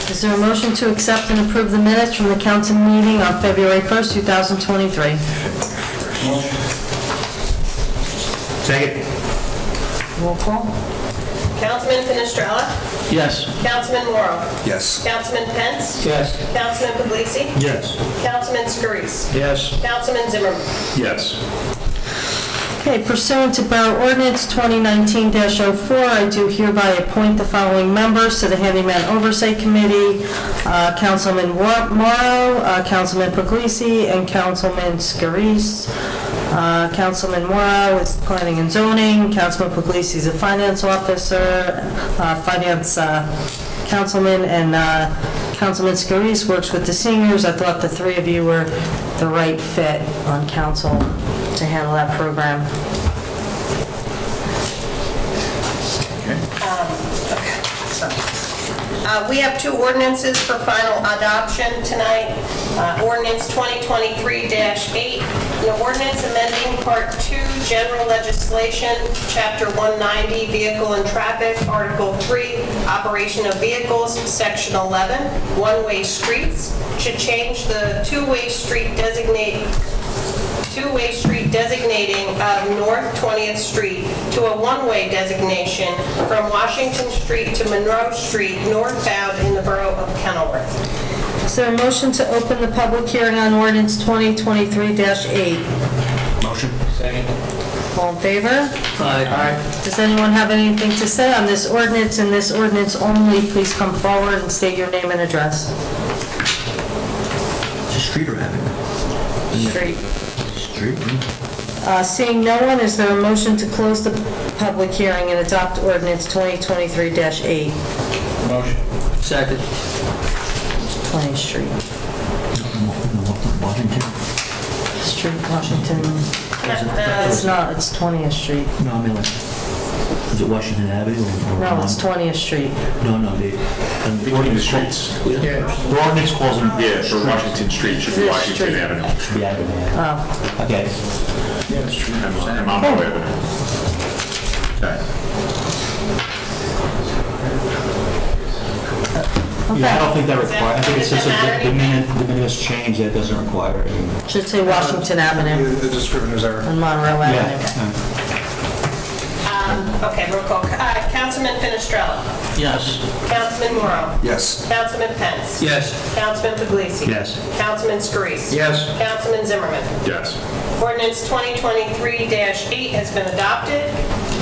Is there a motion to accept and approve the minutes from the council meeting on February 1st, 2023? Second. Roll call. Councilman Finestrella? Yes. Councilman Morrow? Yes. Councilman Pence? Yes. Councilman Puglisi? Yes. Councilman Scurries? Yes. Councilman Zimmerman? Yes. Okay, pursuant to Borough Ordinance 2019-04, I do hereby appoint the following members to the Handyman Oversight Committee: Councilman Morrow, Councilman Puglisi, and Councilman Scurries. Councilman Morrow is Planning and Zoning, Councilman Puglisi is a Finance Officer, Finance Councilman, and Councilman Scurries works with the seniors. I thought the three of you were the right fit on council to handle that program. We have two ordinances for final adoption tonight. Ordinance 2023-8, an ordinance amending Part 2, General Legislation, Chapter 190, Vehicle and Traffic, Article 3, Operation of Vehicles, Section 11, One-Way Streets, should change the two-way street designating of North 20th Street to a one-way designation from Washington Street to Monroe Street northbound in the borough of Kenilworth. Is there a motion to open the public hearing on ordinance 2023-8? Motion. Second. All in favor? Aye. Does anyone have anything to say on this ordinance and this ordinance only? Please come forward and state your name and address. It's a street or avenue? Street. Street. Seeing no one, is there a motion to close the public hearing and adopt ordinance 2023-8? Motion. Second. 20th Street. Washington? Street, Washington. It's not, it's 20th Street. No, I mean like, is it Washington Avenue or? No, it's 20th Street. No, the Between the streets. The ordinance calls them. Yeah, for Washington Street, should be This Washington street. Avenue. Should be Avenue. Oh, Okay. I'm on my way with it. Okay. Yeah, I don't think that Does that- requires, I think it's just does that the matter? minute change that doesn't require it. should say Washington Avenue The scrivener's error. and Monroe Avenue. Okay, roll call. Councilman Finestrella? Yes. Councilman Morrow? Yes. Councilman Pence? Yes. Councilman Puglisi? Yes. Councilman Scurries? Yes. Councilman Zimmerman? Yes. Ordinance 2023-8 has been adopted.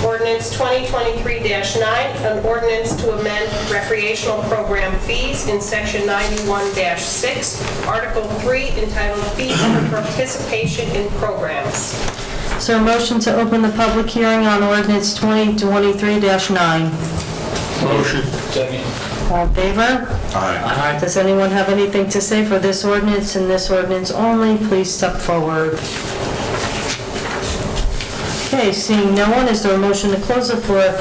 Ordinance 2023-9, an ordinance to amend recreational program fees in Section 91-6, Article 3, entitled Fees for Participation in Programs. Is there a motion to open the public hearing on ordinance 2023-9? Motion. Second. All in favor? Aye. Does anyone have anything to say for this ordinance and this ordinance only? Please step forward. Okay, seeing no one, is there a motion to close the floor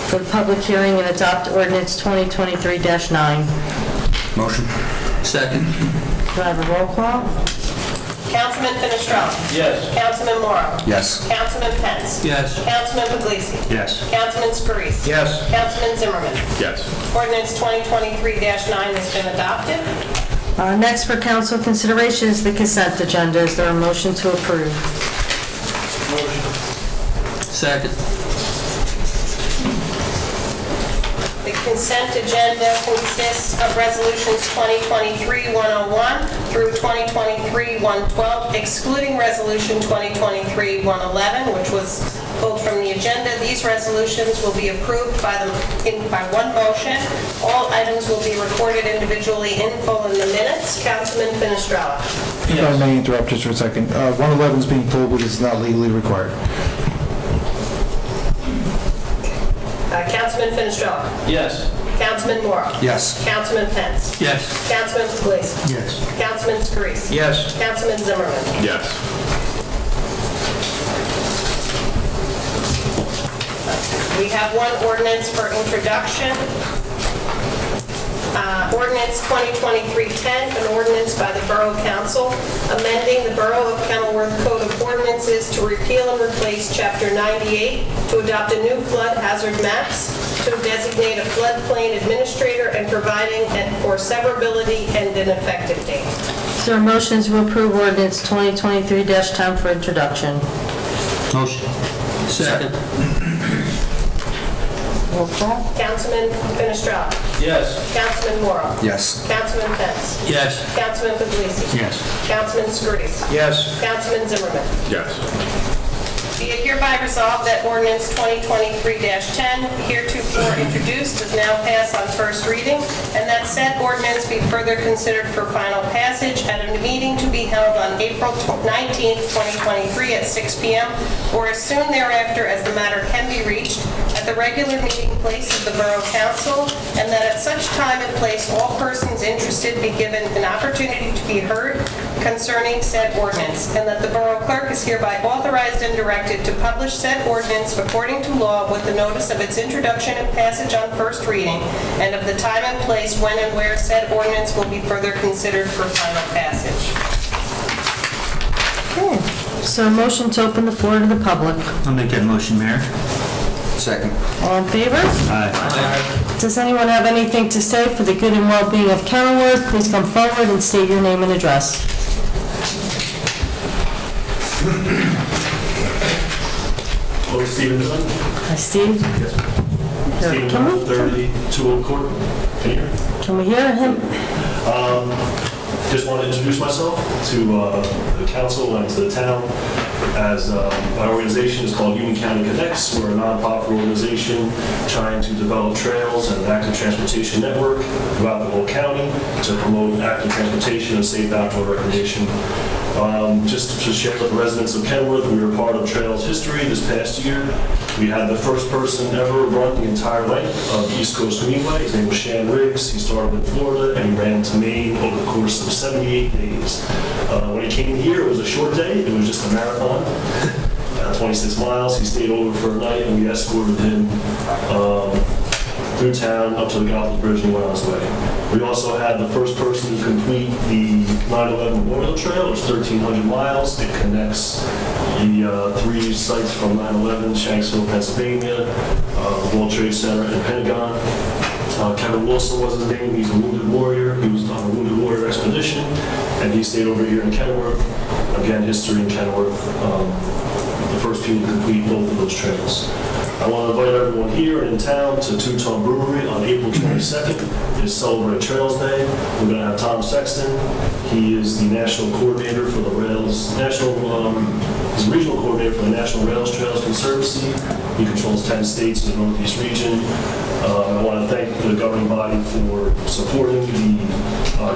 for the public hearing and adopt ordinance 2023-9? Motion. Second. Do I have a roll call? Councilman Finestrella? Yes. Councilman Morrow? Yes. Councilman Pence? Yes. Councilman Puglisi? Yes. Councilman Scurries? Yes. Councilman Zimmerman? Yes. Ordinance 2023-9 has been adopted. Next for council consideration is the consent agenda. Is there a motion to approve? Motion. Second. The consent agenda consists of resolutions 2023-101 through 2023-112, excluding resolution 2023-111, which was pulled from the agenda. These resolutions will be approved by one motion. All items will be recorded individually in full in the minutes. Councilman Finestrella. If I may interrupt just for a second. 111 is being pulled because it's not legally required. Councilman Finestrella. Yes. Councilman Moore. Yes. Councilman Pence. Yes. Councilman Puglisi. Yes. Councilman Scurisi. Yes. Councilman Zimmerman. Yes. We have one ordinance for introduction. Ordinance 2023-10, an ordinance by the Borough Council amending the Borough of Kenilworth Code of Ordinances to repeal and replace Chapter 98, to adopt a new flood hazard maps, to designate a floodplain administrator, and providing for severability and an effective date. Is there a motion to approve ordinance 2023-10 for introduction? Motion. Second. Roll call. Councilman Finestrella. Yes. Councilman Moore. Yes. Councilman Pence. Yes. Councilman Puglisi. Yes. Councilman Scurisi. Yes. Councilman Zimmerman. Yes. Be it hereby resolved that ordinance 2023-10, heretofore introduced, is now passed on first reading, and that said ordinance be further considered for final passage at a meeting to be held on April 19th, 2023 at 6 p.m. or as soon thereafter as the matter can be reached at the regular meeting place of the Borough Council, and that at such time and place all persons interested be given an opportunity to be heard concerning said ordinance, and that the Borough Clerk is hereby authorized and directed to publish said ordinance according to law with the notice of its introduction and passage on first reading, and of the time and place when and where said ordinance will be further considered for final passage. Okay. So a motion to open the floor to the public. I'll make that motion, Mayor. Second. All in favor? Aye. Does anyone have anything to say for the good and well-being of Kenilworth? Please come forward and state your name and address. Hello, Stephen Dillon. Hi, Steve. Yes. Stephen Can Dillon, we- 32 Oak Court. Can you hear me? Can we hear him? Just want to introduce myself to the council and to the town. As my organization is called Union County Connects. We're a nonprofit organization trying to develop trails and an active transportation network throughout the whole county to promote active transportation and safe outdoor recreation. Just to share with the residents of Kenilworth, we were part of Trails history this past year. We had the first person ever run the entire length of the East Coast Greenway. His name was Shan Riggs. He started in Florida and he ran to Maine over the course of 78 days. When he came here, it was a short day. It was just a marathon, 26 miles. He stayed over for a night and we escorted him through town up to the Gotham Bridge and he went on his way. We also had the first person to complete the 9/11 Memorial Trail, which is 1,300 miles. It connects the three sites from 9/11, Shanksville, Pennsylvania, World Trade Center, and Pentagon. Kevin Wilson was his name. He's a wounded warrior. He was on a wounded warrior expedition, and he stayed over here in Kenilworth. Again, history in Kenilworth. The first people to complete both of those trails. I want to invite everyone here and in town to Two Tone Brewery on April 22nd. It's Celebrate Trails Day. We're going to have Tom Sexton. He is the national coordinator for the Rails, he's the regional coordinator for the National Rails Trails Conservancy. He controls 10 states in the Northeast region. I want to thank the governing body for supporting the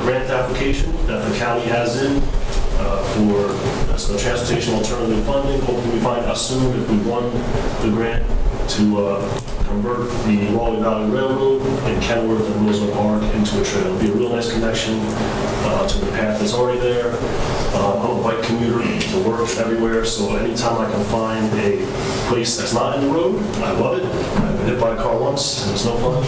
grant application that the county has in for the transportation alternative funding. Hopefully we find out soon if we won the grant to convert the Raleigh Valley Railroad in Kenilworth and Roosevelt Park into a trail. It'll be a real nice connection to the path that's already there. I'm a bike commuter to work everywhere, so anytime I can find a place that's not in the road, I love it. I've been hit by a car once, and it's no fun.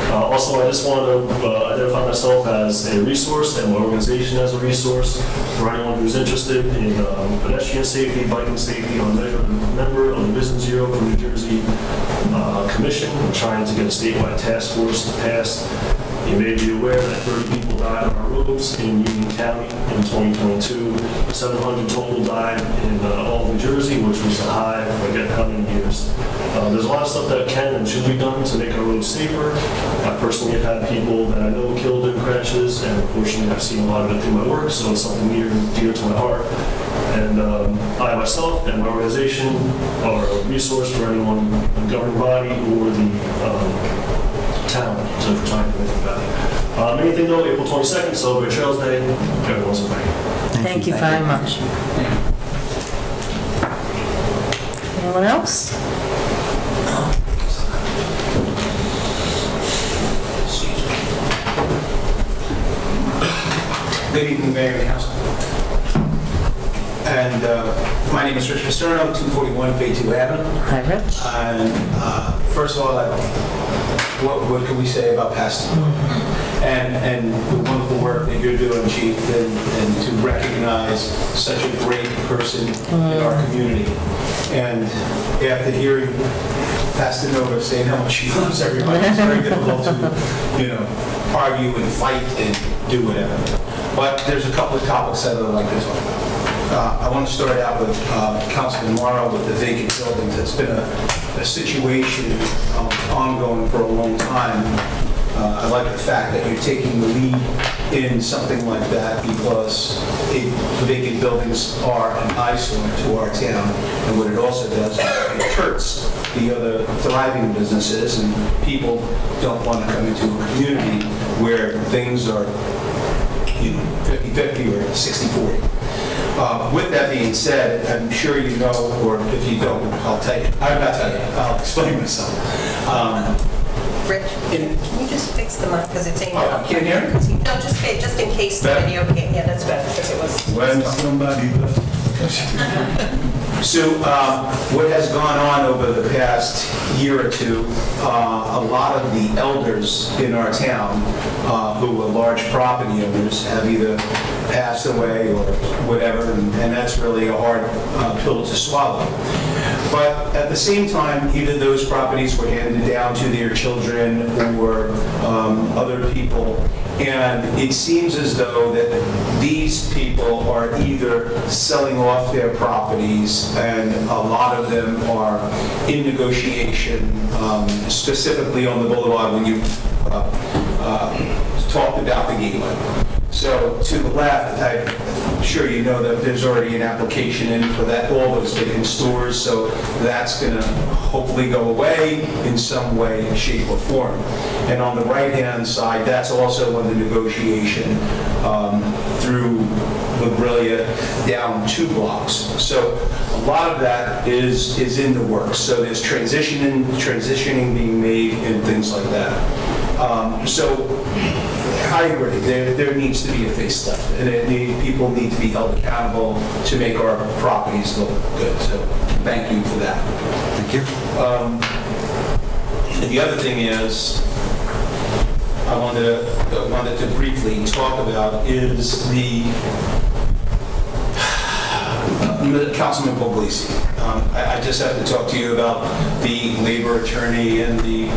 Also, I just want to identify myself as a resource and my organization as a resource for anyone who's interested in pedestrian safety, biking safety. I'm a member of the Vision Zero for New Jersey Commission. We're trying to get a statewide task force to pass You may be aware that 30 people died on our roads in Union County in 2022. 700 total died in all of New Jersey, which was a high, I forget how many years. There's a lot of stuff that can and should be done to make our roads safer. I personally have had people that I know killed in crashes, and unfortunately I've seen a lot of it through my work, so it's something near and dear to my heart. And I myself and my organization are a resource for anyone in the governing body or the town to try and do anything about it. Anything though, April 22nd, celebrate Trails Day. Everyone's invited. Thank you very much. Anyone else? Good evening, Mayor and Council. And my name is Rich Pasterno, 241 Fayette Avenue. Hi, Rich. And first of all, what can we say about Pastor? And the wonderful work that you're doing, Chief, and to recognize such a great person in our community. And after hearing Pastor Nova saying how much she loves everybody, it's very difficult to, argue and fight and do whatever. But there's a couple of topics that I'd like to talk about. I want to start out with Councilman Morrow with the vacant buildings. It's been a situation ongoing for a long time. I like the fact that you're taking the lead in something like that because vacant buildings are an eyesore to our town. And what it also does, it hurts the other thriving businesses, and people don't want to come into a community where things are 50-50 or 60-40. With that being said, I'm sure you know, or if you don't, I'll tell you. I'm not telling you. I'll explain myself. Rich, can you just fix the mic because it's aimed Oh, up? can't hear me? No, just in case the Better? video can't. Yeah, that's better because it was. When somebody So what has gone on over the past year or two, a lot of the elders in our town who are large property owners have either passed away or whatever, and that's really a hard pill to swallow. But at the same time, either those properties were handed down to their children or other people, and it seems as though that these people are either selling off their properties, and a lot of them are in negotiation, specifically on the boulevard when you talked about the gateway. So to the left, I'm sure you know that there's already an application in for that, all those vacant stores, so that's going to hopefully go away in some way, shape, or form. And on the right-hand side, that's also under negotiation through La Grilla down 2 blocks. So a lot of that is in the works. So there's transitioning being made and things like that. So I agree, there needs to be a facelift, and people need to be held accountable to make our properties look good. So thank you for that. Thank you. And the other thing is, I wanted to briefly talk about is the Councilman Puglisi. I just have to talk to you about the labor attorney and the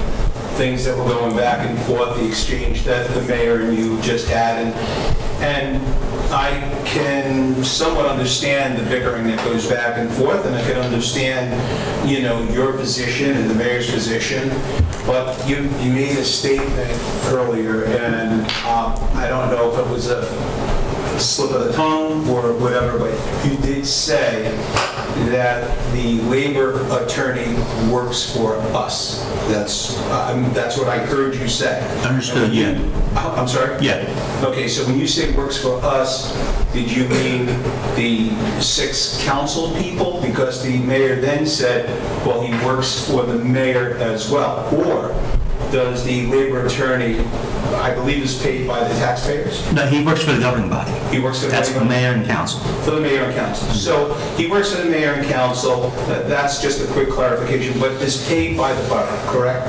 things that were going back and forth, the exchange that the mayor and you just had, and I can somewhat understand the bickering that goes back and forth, and I can understand, your position and the mayor's position, but you made a statement earlier, and I don't know if it was a slip of the tongue or whatever, but you did say that the labor attorney works for us. That's what I heard you say. Understood, yeah. I'm sorry? Yeah. Okay, so when you say works for us, did you mean the 6 council people? Because the mayor then said, well, he works for the mayor as well. Or does the labor attorney, I believe, is paid by the taxpayers? No, he works for the governing body. He works for the That's the mayor and council. For the mayor and council. So he works for the mayor and council. That's just a quick clarification, but is paid by the borough, correct?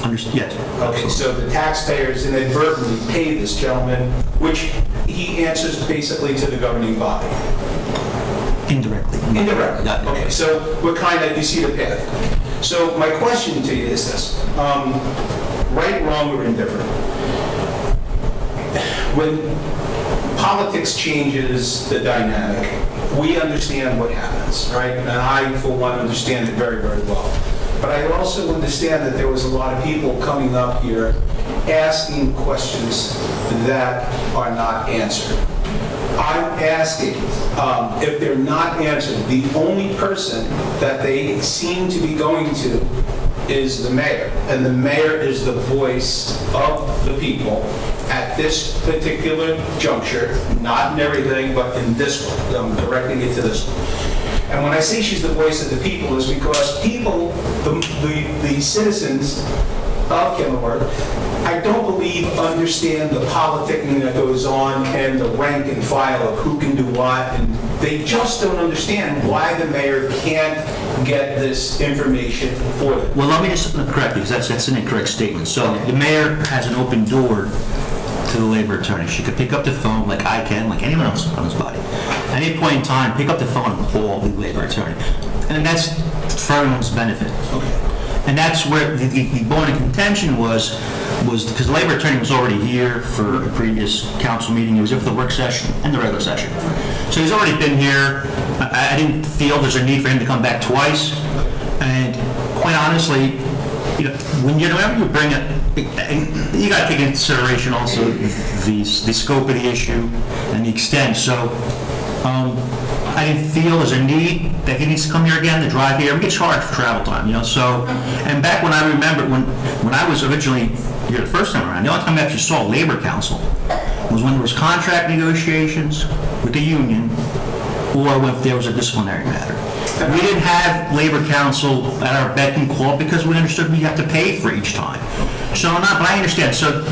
Understood, yes. Okay, so the taxpayers inadvertently pay this gentleman, which he answers basically to the governing body. Indirectly. Indirectly. Okay, so we're you see the path. So my question to you is this, right, wrong, or indifferent? when politics changes the dynamic, we understand what happens, right? And I, for one, understand it very, very well. But I also understand that there was a lot of people coming up here asking questions that are not answered. I'm asking, if they're not answered, the only person that they seem to be going to is the mayor. And the mayor is the voice of the people at this particular juncture, not in everything, but in this one. I'm directing it to this one. And when I say she's the voice of the people, is because people, the citizens of Kenilworth, I don't believe understand the politicking that goes on and the rank and file of who can do what, and they just don't understand why the mayor can't get this information for them. Well, let me just correct you, because that's an incorrect statement. So the mayor has an open door to the labor attorney. She could pick up the phone like I can, like anyone else on this body. At any point in time, pick up the phone and call the labor attorney. And that's for everyone's benefit. And that's where the bone of contention was because the labor attorney was already here for a previous council meeting. He was here for the work session and the regular session. So he's already been here. I didn't feel there's a need for him to come back twice. And quite honestly, whenever you bring it, you got to take into consideration also the scope of the issue and the extent. So I didn't feel there's a need that he needs to come here again to drive here. We get charged for travel time, So, and back when I remember when I was originally here the first time around, the only time I actually saw Labor Council was when there was contract negotiations with the union or when there was a disciplinary matter. We didn't have Labor Council at our beck and call because we understood we have to pay for each time. So but I understand. So,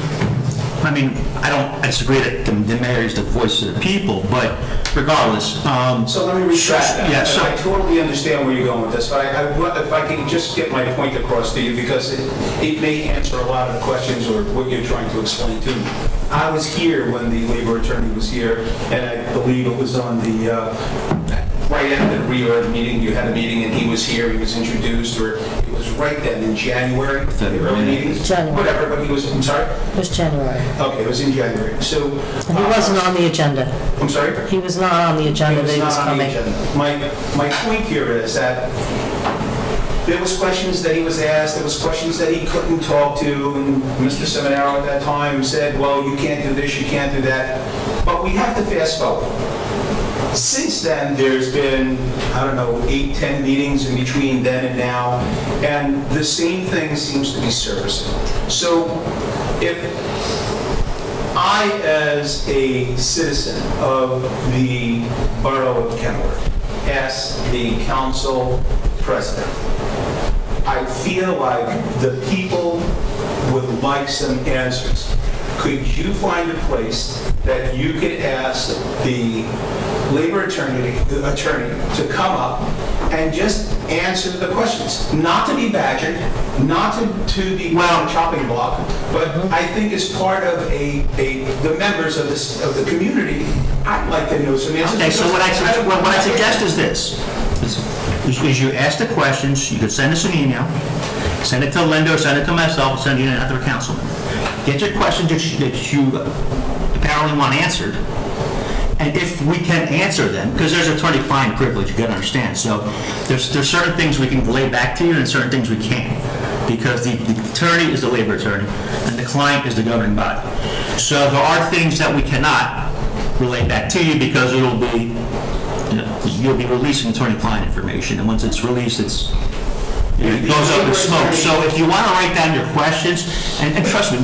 I mean, I disagree that the mayor is the voice of the people, but regardless. So let me retract that. Yeah, so I totally understand where you're going with this, but if I can just get my point across to you, because it may answer a lot of the questions or what you're trying to explain to me. I was here when the labor attorney was here, and I believe it was on the, right after the reorg meeting, you had a meeting and he was here, he was introduced, or it was right then in January, the early meetings? January. Whatever, but he was, I'm sorry? It was January. Okay, it was in January, so. And he wasn't on the agenda. I'm sorry? He was not on the agenda that he was Not on the coming. agenda. My point here is that there was questions that he was asked, there was questions that he couldn't talk to, and Mr. Seminaro at that time said, well, you can't do this, you can't do that. But we have to fast forward. Since then, there's been, 8, 10 meetings in between then and now, and the same thing seems to be surfacing. So if I, as a citizen of the borough of Kenilworth, ask the council president, I feel like the people would like some answers. Could you find a place that you could ask the labor attorney to come up and just answer the questions? Not to be badgered, not to be on a chopping block, but I think as part of the members of the community, I'd like to know some answers. Okay, so what I suggest is this. Is you ask the questions, you could send us an email, send it to Linda, or send it to myself, send it to another councilman. Get your questions that you apparently want answered, and if we can answer them, because there's attorney-client privilege, you gotta understand, so there's certain things we can relay back to you and certain things we can't, because the attorney is the labor attorney, and the client is the governing body. So there are things that we cannot relay back to you because it'll be, you'll be releasing attorney-client information, and once it's released, it goes up in smoke. So if you want to write down your questions, and trust me,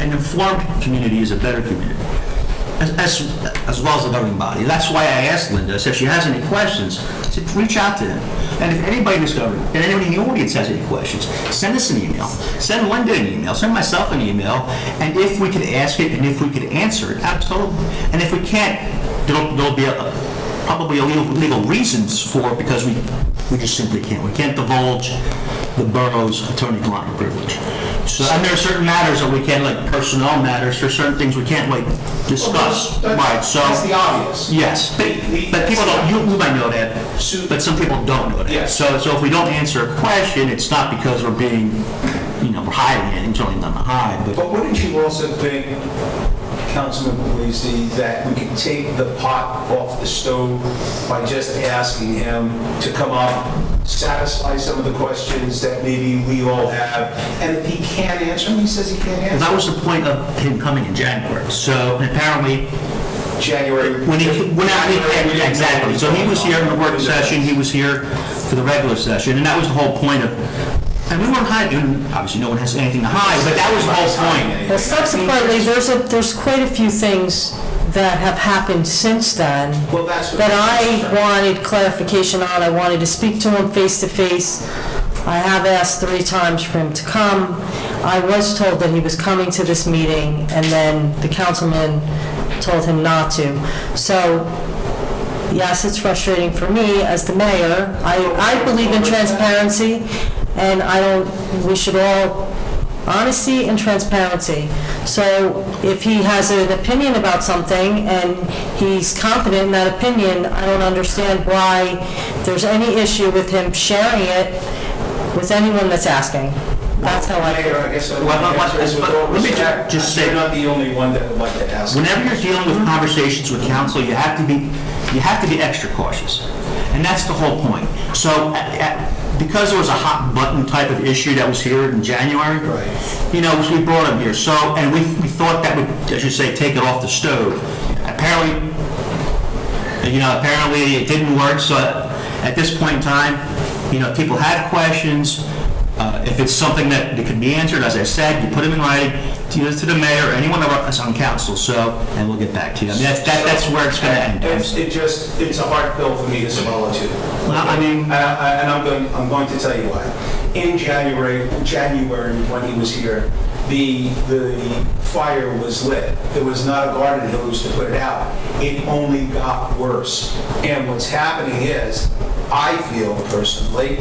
an informed community is a better community, as well as the governing body. That's why I asked Linda, if she has any questions, I said, reach out to them. And if anybody in this government, and anybody in the audience has any questions, send us an email. Send Linda an email. Send myself an email. And if we could ask it, and if we could answer it, absolutely. And if we can't, there'll be probably legal reasons for it, because we just simply can't. We can't divulge the borough's attorney-client privilege. So, and there are certain matters that we can't, like personnel matters, there are certain things we can't, like, discuss. Right, so. That's the obvious. Yes, but people don't, you might know that, but some people don't know that. Yes. So if we don't answer a question, it's not because we're being, we're hiding anything, certainly not hide, but But wouldn't you also think, Councilman Puglisi, that we could take the pot off the stove by just asking him to come up, satisfy some of the questions that maybe we all have, and if he can't answer them, he says he can't well, answer. that was the point of him coming in January. So apparently, January. exactly. So he was here in the work session, he was here for the regular session, and that was the whole point of, and we weren't hiding, obviously no one has anything to hide, but that was the whole point. Well, subsequently, there's quite a few things that have happened since then Well, that's what- that I wanted clarification on. I wanted to speak to him face to face. I have asked 3 times for him to come. I was told that he was coming to this meeting, and then the councilman told him not to. So, yes, it's frustrating for me as the mayor. I believe in transparency, and we should all, honesty and transparency. So if he has an opinion about something and he's confident in that opinion, I don't understand why there's any issue with him sharing it with anyone that's asking. That's how I Mayor, feel. I guess I want to answer this with all Let me respect. just say- You're not the only one that would like to ask. Whenever you're dealing with conversations with council, you have to be extra cautious. And that's the whole point. So, because there was a hot button type of issue that was here in January, Right. we brought him here. So, and we thought that would, as you say, take it off the stove. Apparently it didn't work. So at this point in time, people have questions. If it's something that can be answered, as I said, you put them in writing to the mayor or anyone of us on council, and we'll get back to you. I mean, that's where it's going to end. It's a hard pill for me to swallow too. Well, I mean- And I'm going to tell you why. In January, when he was here, the fire was lit. There was not a garden hose to put it out. It only got worse. And what's happening is, I feel personally,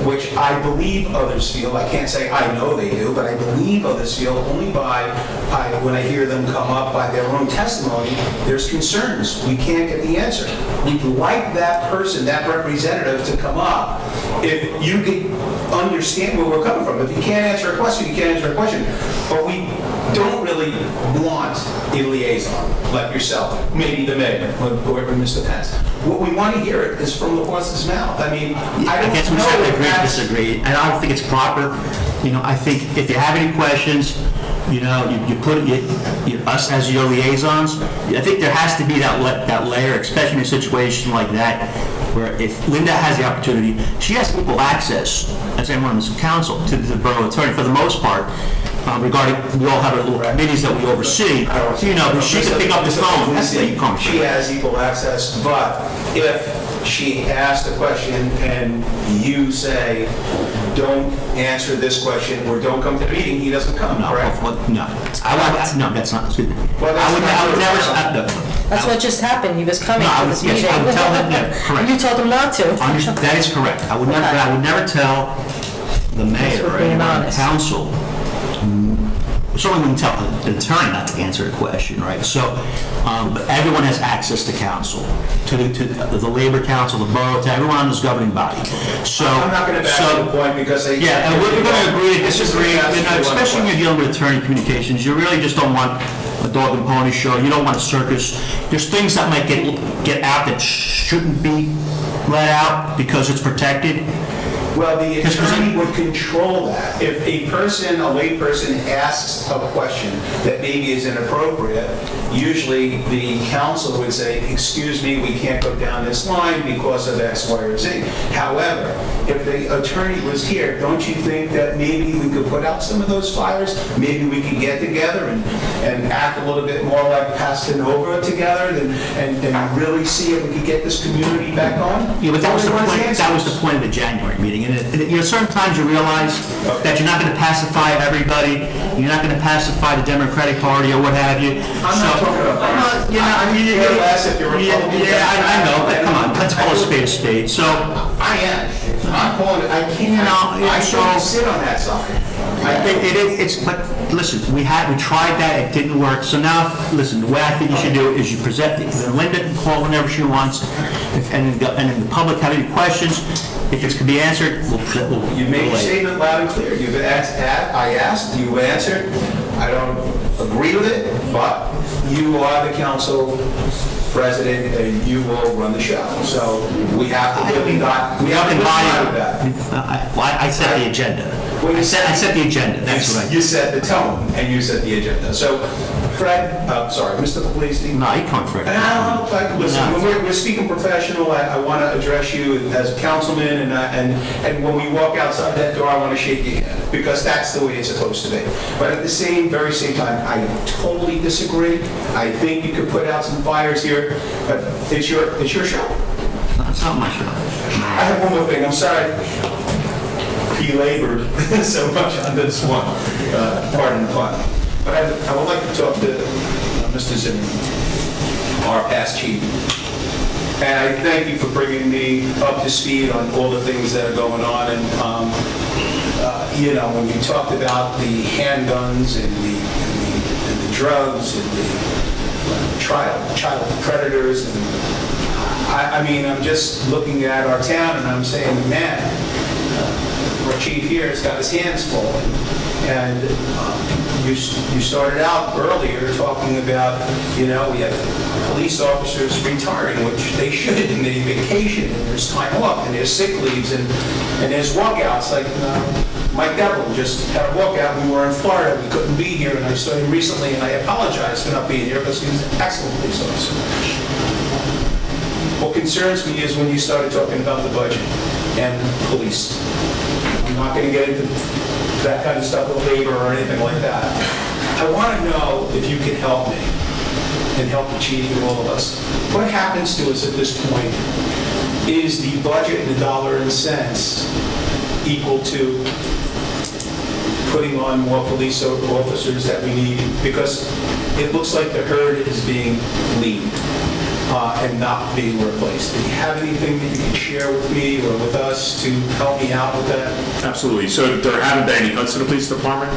which I believe others feel, I can't say I know they do, but I believe others feel only when I hear them come up by their own testimony, there's concerns. We can't get the answer. We'd like that person, that representative to come up. If you can understand where we're coming from. If you can't answer a question, you can't answer a question. But we don't really want a liaison like yourself, maybe the mayor or Mr. Pence. What we want to hear is from the horse's mouth. I mean, I don't guess we know said if agree to that's... disagree, and I don't think it's proper. I think if you have any questions, you put us as your liaisons. I think there has to be that layer, especially in a situation like that, where if Linda has the opportunity, she has equal access, as anyone on this council, to the borough attorney for the most part, regarding, we all have our little committees that we oversee, she can pick up the phone. That's the income. She has equal access, but if she asks a question and you say, don't answer this question, or don't come to the meeting, he doesn't come, correct? No, that's not, excuse me. Well, I would never, That's what just happened. He was coming No, to this yes, meeting. I would tell him, yeah, correct. You told him not to. That is correct. I would never tell the mayor we're or being anyone on the honest. council, certainly wouldn't tell the attorney not to answer a question, right? So, but everyone has access to council, to the labor council, the borough, to everyone on this governing body. So, I'm not going to back to the point because they... yeah, and we're going to agree to disagree, especially when you're dealing with attorney communications. You really just don't want a dog and pony show. You don't want a circus. There's things that might get out that shouldn't be let out because it's protected. Well, the attorney would control that. If a lay person asks a question that maybe is inappropriate, usually the council would say, excuse me, we can't go down this line because of X, Y, or Z. However, if the attorney was here, don't you think that maybe we could put out some of those fires? Maybe we could get together and act a little bit more like Pastanova together and really see if we could get this community back on? Yeah, but that was the point of the January meeting. And certain times you realize that you're not going to pacify everybody. You're not going to pacify the Democratic Party or what have you. I'm not talking about that. I know, but come on, let's call a spade a spade. So I am. not calling it, I can't, I don't sit on that side. But listen, we tried that, it didn't work, so now, listen, the way I think you should do it is you present, Linda can call whenever she wants, and if the public have any questions, if it can be answered, we'll. You made your statement loud and clear. You've asked, I asked, you answered. I don't agree with it, but you are the council president and you will run the show. So we have to really not, we have to comply with that. I set the agenda. I set the agenda, that's what I did. You set the tone and you set the agenda. So Fred, sorry, Mr. Polisi. No, you can't, Fred. Listen, when we're speaking professional, I want to address you as a councilman, and when we walk outside that door, I want to shake your hand, because that's the way it's supposed to be. But at the very same time, I totally disagree. I think you could put out some fires here, but it's your show. No, it's not my show. I have one more thing, I'm sorry. Belabored so much on this one, pardon the pun. But I would like to talk to Mr. Zimmerman, our past chief. And I thank you for bringing me up to speed on all the things that are going on. And, when you talked about the handguns and the drugs and the child predators, and I'm just looking at our town and I'm saying, man, our chief here has got his hands full. And you started out earlier talking about, we have police officers retiring, which they should, and they vacation, and there's time off, and there's sick leaves, and there's walkouts. Like Mike Devlin just had a walkout. We were in Florida. We couldn't be here, and I saw him recently, and I apologize for not being here because he was an excellent police officer. What concerns me is when you started talking about the budget and police. I'm not going to get into that kind of stuff with labor or anything like that. I want to know if you can help me and help the chief and all of us. What happens to us at this point? Is the budget in the dollar and cents equal to putting on more police officers that we need? Because it looks like the herd is being lean and not being replaced. Do you have anything that you can share with me or with us to help me out with that? Absolutely. So there haven't been any cuts to the police department.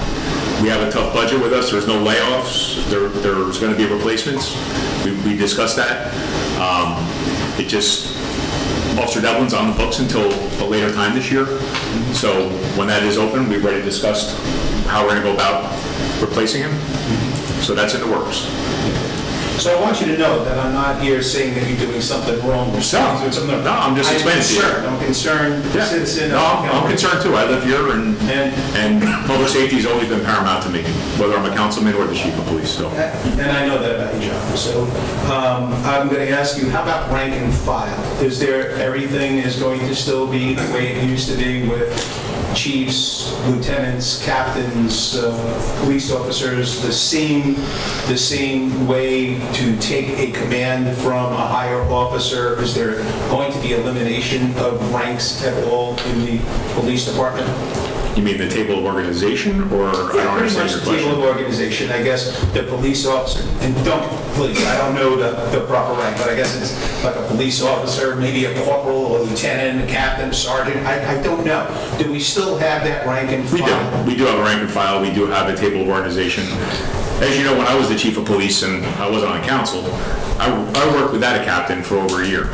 We have a tough budget with us. There's no layoffs. There's going to be replacements. We discussed that. Officer Devlin's on the books until a later time this year. So when that is open, we've already discussed how we're going to go about replacing him. So that's in the works. So I want you to know that I'm not here saying that you're doing something wrong. No, I'm just explaining to you. I'm concerned. Yeah. Citizen. No, I'm concerned too. I live here, and public safety has always been paramount to me, whether I'm a councilman or the chief of police. So. And I know that about you, John. So I'm going to ask you, how about rank and file? Is there, everything is going to still be the way it used to be with chiefs, lieutenants, captains, police officers, the same way to take a command from a higher officer? Is there going to be elimination of ranks at all in the police department? You mean the table of organization, or I don't understand your question? Table of organization, I guess the police officer, and please, I don't know the proper rank, but I guess it's like a police officer, maybe a corporal, a lieutenant, a captain, a sergeant, I don't know. Do we still have that rank and file? We do have a rank and file. We do have a table of organization. As you know, when I was the chief of police and I wasn't on council, I worked without a captain for over a year.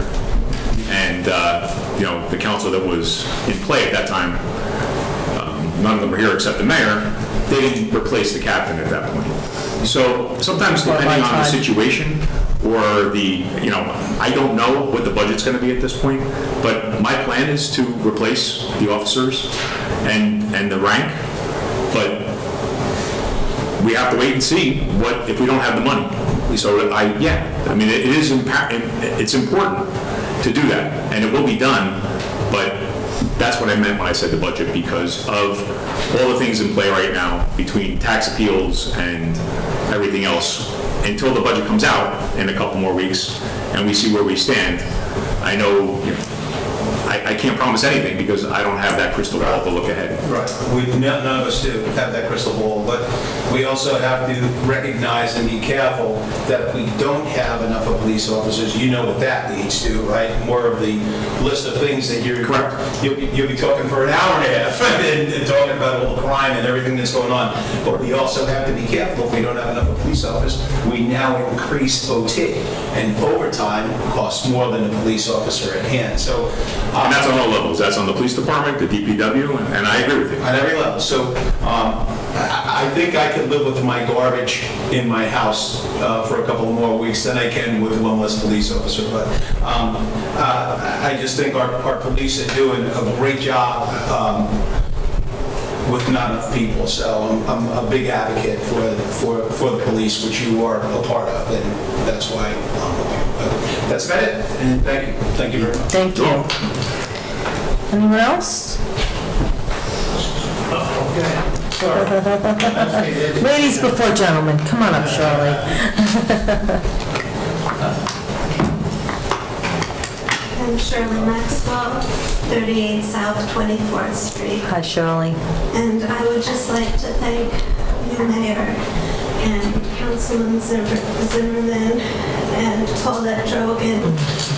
And, the council that was in play at that time, none of them were here except the mayor, they didn't replace the captain at that point. So sometimes depending on the situation or I don't know what the budget's going to be at this point, but my plan is to replace the officers and the rank, but we have to wait and see if we don't have the money. So it's important to do that, and it will be done, but that's what I meant when I said the budget, because of all the things in play right now between tax appeals and everything else. Until the budget comes out in a couple more weeks and we see where we stand, I know I can't promise anything because I don't have that crystal ball to look ahead. Right. None of us do have that crystal ball, but we also have to recognize and be careful that if we don't have enough of police officers, you know what that leads to, right? More of the list of things that you'll be talking for an hour and a half and talking about all the crime and everything that's going on. But we also have to be careful if we don't have enough of police officers. We now increase OT, and overtime costs more than a police officer at hand. So, And that's on all levels. That's on the police department, the DPW, and I agree with you. on every level. So I think I could live with my garbage in my house for a couple more weeks than I can with one less police officer. But I just think our police are doing a great job with not enough people. So I'm a big advocate for the police, which you are a part of, and that's why that's about it. And thank you. Thank you very much. Thank you. Anyone else? Ladies before gentlemen. Come on up, Shirley. I'm Shirley Maxwell, 38 South 24th Street. Hi, Shirley. And I would just like to thank you, Mayor, and Councilman Zimmerman, and Paulette Drogan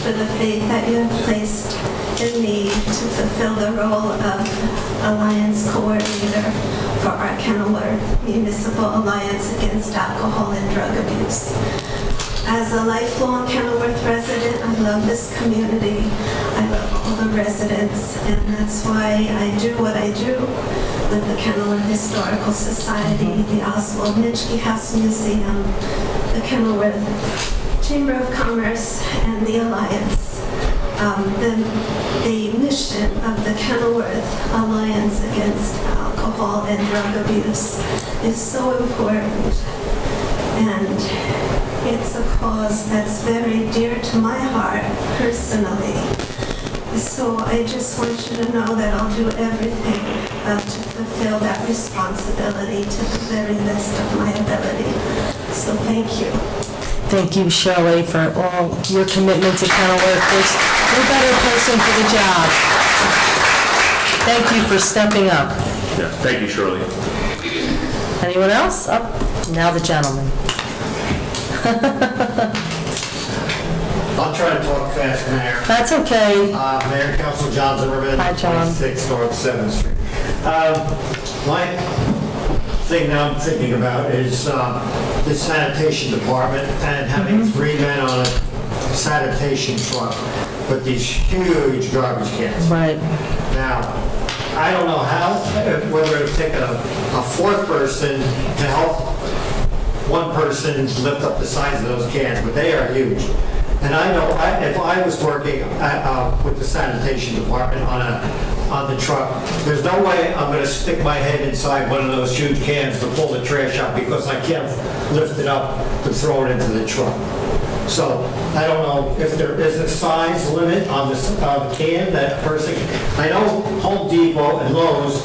for the faith that you have placed in me to fulfill the role of Alliance Coordinator for our Kenilworth Municipal Alliance Against Alcohol and Drug Abuse. As a lifelong Kenilworth resident, I love this community. I love all the residents, and that's why I do what I do with the Kenilworth Historical Society, the Oswald Nitschke House Museum, the Kenilworth Chamber of Commerce, and the Alliance. The mission of the Kenilworth Alliance Against Alcohol and Drug Abuse is so important, and it's a cause that's very dear to my heart personally. So I just want you to know that I'll do everything to fulfill that responsibility to the very best of my ability. So thank you. Thank you, Shirley, for all your commitment to Kenilworth. There's no better person for the job. Thank you for stepping up. Yeah, thank you, Shirley. Anyone else? Up, now the gentleman. I'll try to talk fast, Mayor. That's okay. Mayor and Council John Zimmerman. Hi, John. 26 North 7th Street. My thing that I'm thinking about is the sanitation department and having 3 men on a sanitation truck with these huge garbage cans. Right. Now, I don't know how, whether it would take a 4th person to help one person lift up the size of those cans, but they are huge. And I know if I was working with the sanitation department on the truck, there's no way I'm going to stick my head inside one of those huge cans to pull the trash out because I can't lift it up to throw it into the truck. So I don't know if there is a size limit on the can that a person. I know Home Depot and Lowe's,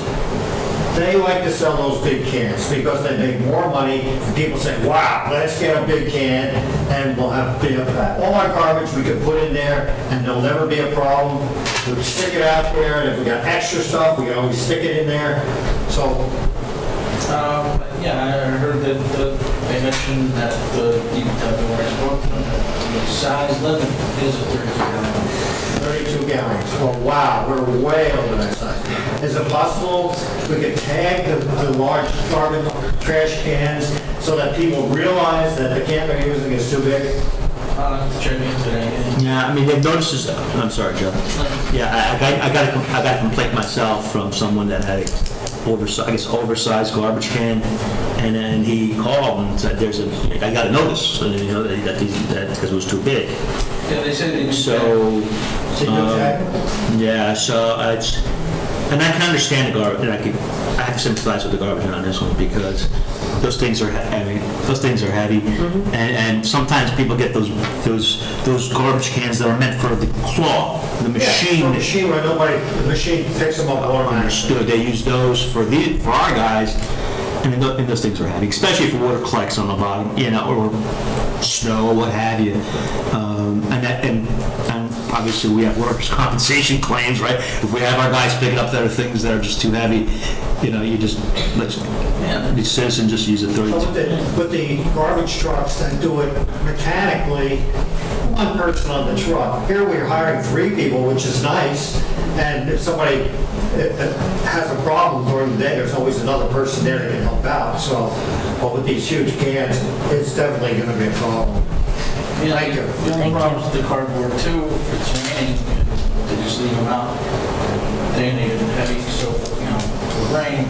they like to sell those big cans because they make more money. People say, wow, let's get a big can and we'll have all our garbage we can put in there and there'll never be a problem. We'll stick it out there, and if we got extra stuff, we can always stick it in there. So, Yeah, I heard that they mentioned that the DPW where I spoke to them, the size limit is a 32 gallon. 32 gallons. Oh, wow, we're way over that size. Is it possible we could tag the large garbage trash cans so that people realize that the can they're using is too big? Check into that. Yeah, I mean, they've noticed this, I'm sorry, Joe. Yeah, I got a complaint myself from someone that had oversized garbage can, and then he called and said, I got a notice, that because it was too big. Yeah, they said they So, yeah, so and I can understand the garbage, and I have to sympathize with the garbage on this one because those things are heavy. And sometimes people get those garbage cans that are meant for the claw, the machine. Yeah, for the machine where the machine picks them up automatically. Understood. They use those for our guys, and those things are heavy, especially if water collects on the bottom, or snow, what have you. And obviously, we have workers' compensation claims, right? If we have our guys picking up that are things that are just too heavy, you just, the citizen just use a 32. With the garbage trucks that do it mechanically, one person on the truck. Here we're hiring 3 people, which is nice, and if somebody has a problem during the day, there's always another person there that can help out. So, but with these huge cans, it's definitely going to be a problem. Thank you. The only problem with the cardboard too, if it's raining, they just leave them out. They get heavy, so, with rain,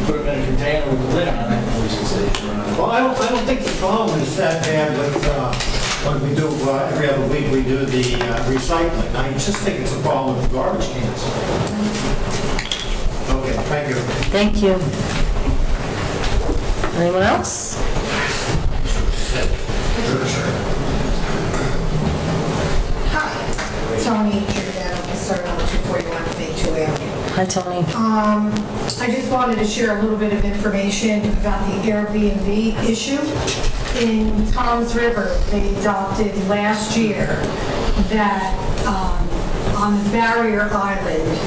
put them in a container with a lid on it, at least it stays around. Well, I don't think the problem is that bad with, when we do, every other week, we do the recycling. I just think it's a problem with the garbage cans. Okay, thank you. Thank you. Anyone else? Hi, Tony Giordano, concerned on 241 Bay 2 Avenue. Hi, Tony. I just wanted to share a little bit of information about the Airbnb issue. In Toms River, they adopted last year that on the Barrier Island,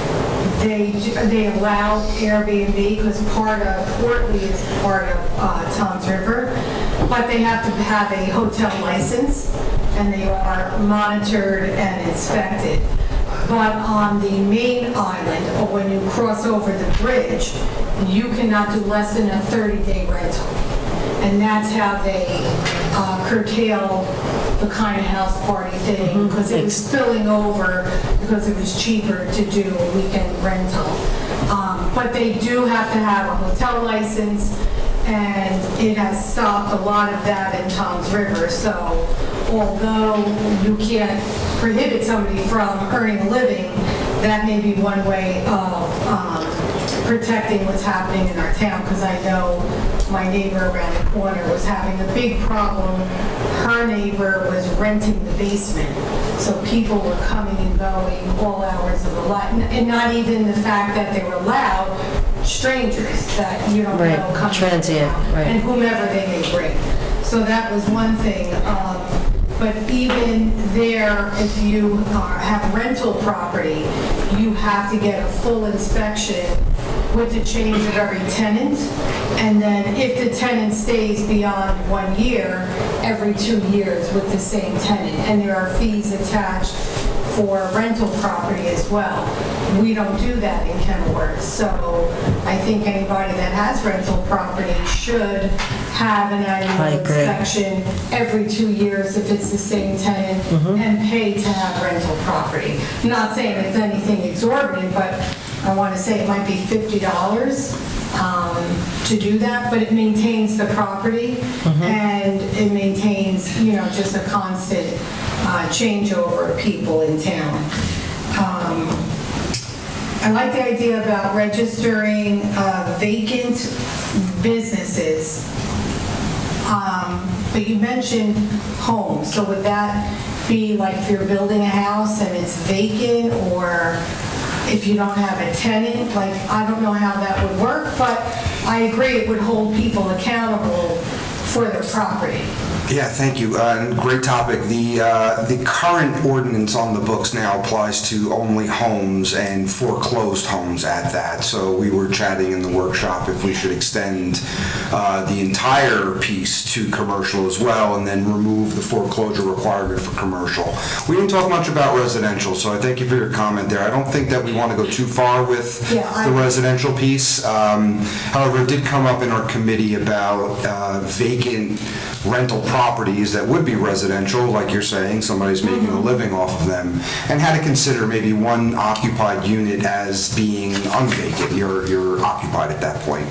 they allow Airbnb because part of Portly is part of Toms River, but they have to have a hotel license and they are monitored and inspected. But on the main island, or when you cross over the bridge, you cannot do less than a 30-day rental. And that's how they curtail the kind of house party thing, because it was spilling over because it was cheaper to do a weekend rental. But they do have to have a hotel license, and it has stopped a lot of that in Toms River. So although you can't prohibit somebody from earning a living, that may be one way of protecting what's happening in our town, because I know my neighbor around the corner was having a big problem. Her neighbor was renting the basement, so people were coming and going all hours of the night, and not even the fact that they were loud, strangers that you don't know coming transient, right. and whomever they may bring. So that was one thing. But even there, if you have rental property, you have to get a full inspection with the change of every tenant. And then if the tenant stays beyond 1 year, every 2 years with the same tenant. And there are fees attached for rental property as well. We don't do that in Kenilworth. So I think anybody that has rental property should have an annual inspection every 2 years if it's the same tenant, and pay to have rental property. I'm not saying it's anything exorbitant, but I want to say it might be $50 to do that, but it maintains the property and it maintains, just a constant changeover of people in town. I like the idea about registering vacant businesses, but you mentioned homes, so would that be like if you're building a house and it's vacant, or if you don't have a tenant? Like, I don't know how that would work, but I agree it would hold people accountable for their property. Yeah, thank you. Great topic. The current ordinance on the books now applies to only homes and foreclosed homes at that. So we were chatting in the workshop if we should extend the entire piece to commercial as well, and then remove the foreclosure requirement for commercial. We didn't talk much about residential, so I thank you for your comment there. I don't think that we want to go too far with the residential piece. However, it did come up in our committee about vacant rental properties that would be residential, like you're saying, somebody's making a living off of them, and how to consider maybe one occupied unit as being unvacant. You're occupied at that point.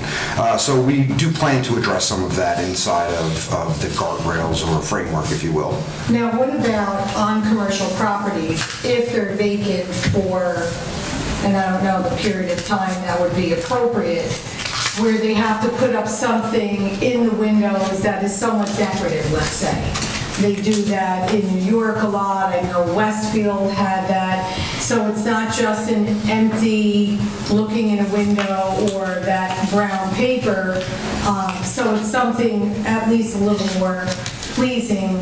So we do plan to address some of that inside of the guardrails or framework, if you will. Now, what about on commercial properties, if they're vacant for, and I don't know the period of time that would be appropriate, where they have to put up something in the windows that is somewhat decorative, let's say. They do that in New York a lot. I know Westfield had that. So it's not just an empty looking in a window or that brown paper. So it's something at least a little more pleasing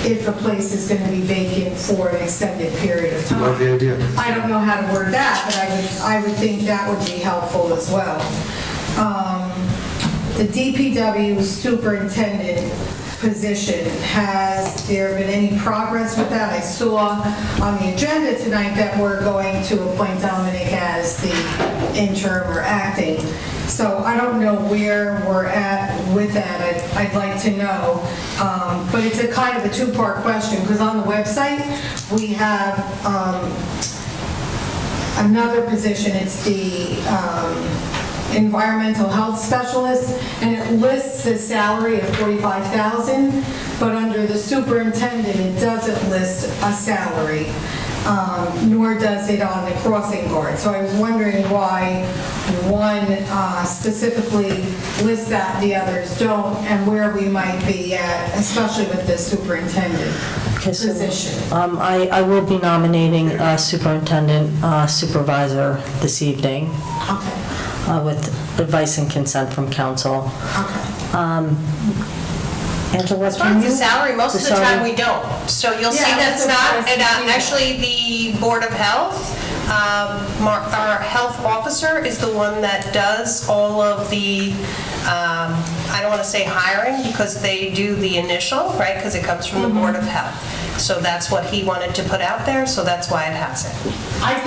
if a place is going to be vacant for an extended period of time. Love the idea. I don't know how to word that, but I would think that would be helpful as well. The DPW superintendent position, has there been any progress with that? I saw on the agenda tonight that we're going to appoint Dominic as the interim or acting. So I don't know where we're at with that. I'd like to know. But it's a kind of a two-part question, because on the website, we have another position. It's the environmental health specialist, and it lists the salary of $45,000, but under the superintendent, it doesn't list a salary, nor does it on the crossing guard. So I was wondering why one specifically lists that, the others don't, and where we might be at, especially with the superintendent position. I will be nominating superintendent supervisor this evening. Okay. With advice and consent from council. Angela, As far as the salary, most of the time we don't. So you'll see that's not, and actually the Board of Health, our health officer is the one that does all of the, I don't want to say hiring, because they do the initial, right, because it comes from the Board of Health. So that's what he wanted to put out there, so that's why it has it.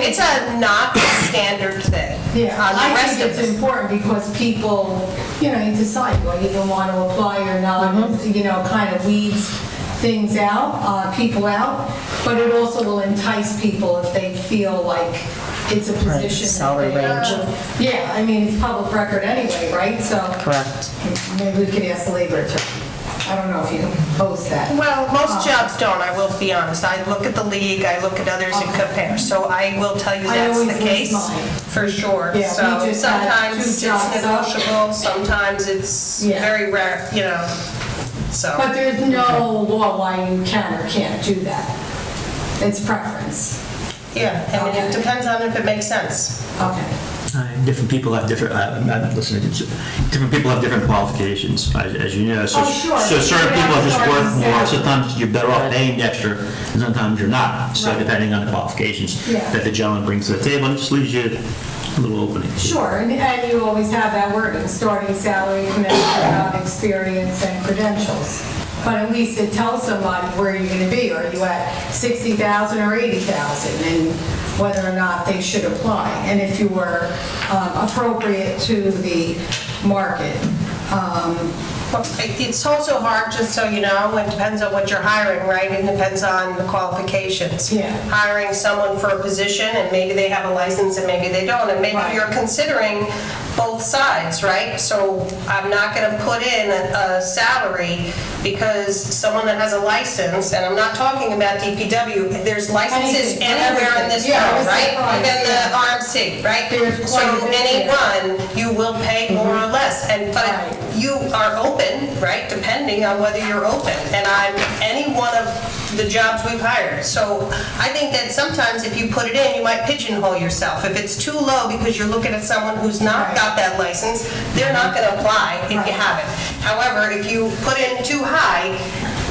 It's a not standard thing. Yeah, I think it's important because people, you decide do I even want to apply or not, kind of weeds things out, people out, but it also will entice people if they feel like it's a position. Salary range. Yeah, I mean, it's public record anyway, right? So Correct. maybe we could ask the labor attorney. I don't know if you can post that. Well, most jobs don't, I will be honest. I look at the league, I look at others and compare. So I will tell you that's the case, for sure. Yeah, So we just had sometimes two it's jobs up. negotiable, sometimes it's very rare, so. But there's no law why you can or can't do that. It's preference. Yeah, I mean, it depends on if it makes sense. Okay. Different people have different, different people have different qualifications, as you know. So sure. So certain people are just Starting worth more, salary. sometimes you're better off paying extra, and sometimes you're not. So Right. depending on the qualifications Yeah. that the gentleman brings to the table, it just leaves you a little opening. Sure, and you always have that wording, starting salary, commensurate with experience and credentials. But at least it tells somebody where you're going to be. Are you at 60,000 or 80,000, and whether or not they should apply, and if you were appropriate to the market. It's also hard, just so you know, it depends on what you're hiring, right? It depends on the qualifications. Yeah. Hiring someone for a position, and maybe they have a license and maybe they don't, and maybe you're considering both sides, right? So I'm not gonna put in a salary because someone that has a license, and I'm not talking about DPW, there's licenses anywhere in this world, right? Even the RMC, right? So anyone, you will pay more or less, but you are open, right, depending on whether you're open, and I'm any one of the jobs we've hired. So I think that sometimes if you put it in, you might pigeonhole yourself. If it's too low because you're looking at someone who's not got that license, they're not going to apply if you have it. However, if you put in too high,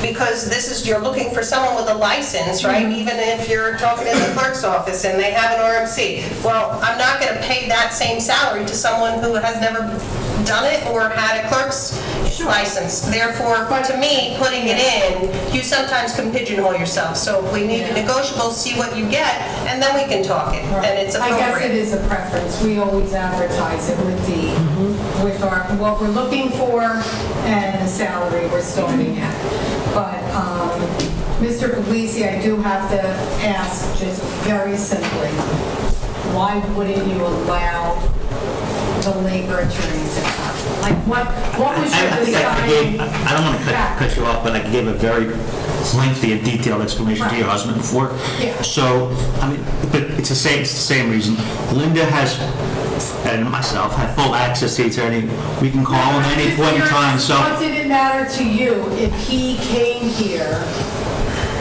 because you're looking for someone with a license, right? Even if you're talking in the clerk's office and they have an RMC. Well, I'm not going to pay that same salary to someone who has never done it or had a clerk's license. Therefore, to me, putting it in, you sometimes can pigeonhole yourself. So if we need a negotiable, see what you get, and then we can talk it, and it's I appropriate. guess it is a preference. We always advertise it with our, what we're looking for and the salary we're starting at. But, Mr. Puglisi, I do have to ask just very simply, why wouldn't you allow the labor attorney to come? Like, what was your I think I deciding? don't want to cut you off, but I gave a very lengthy and detailed explanation to your husband before. Yeah. So, I mean, but it's the same reason. Linda has, and myself, have full access to the attorney. We can call him at any point in time, so. What did it matter to you if he came here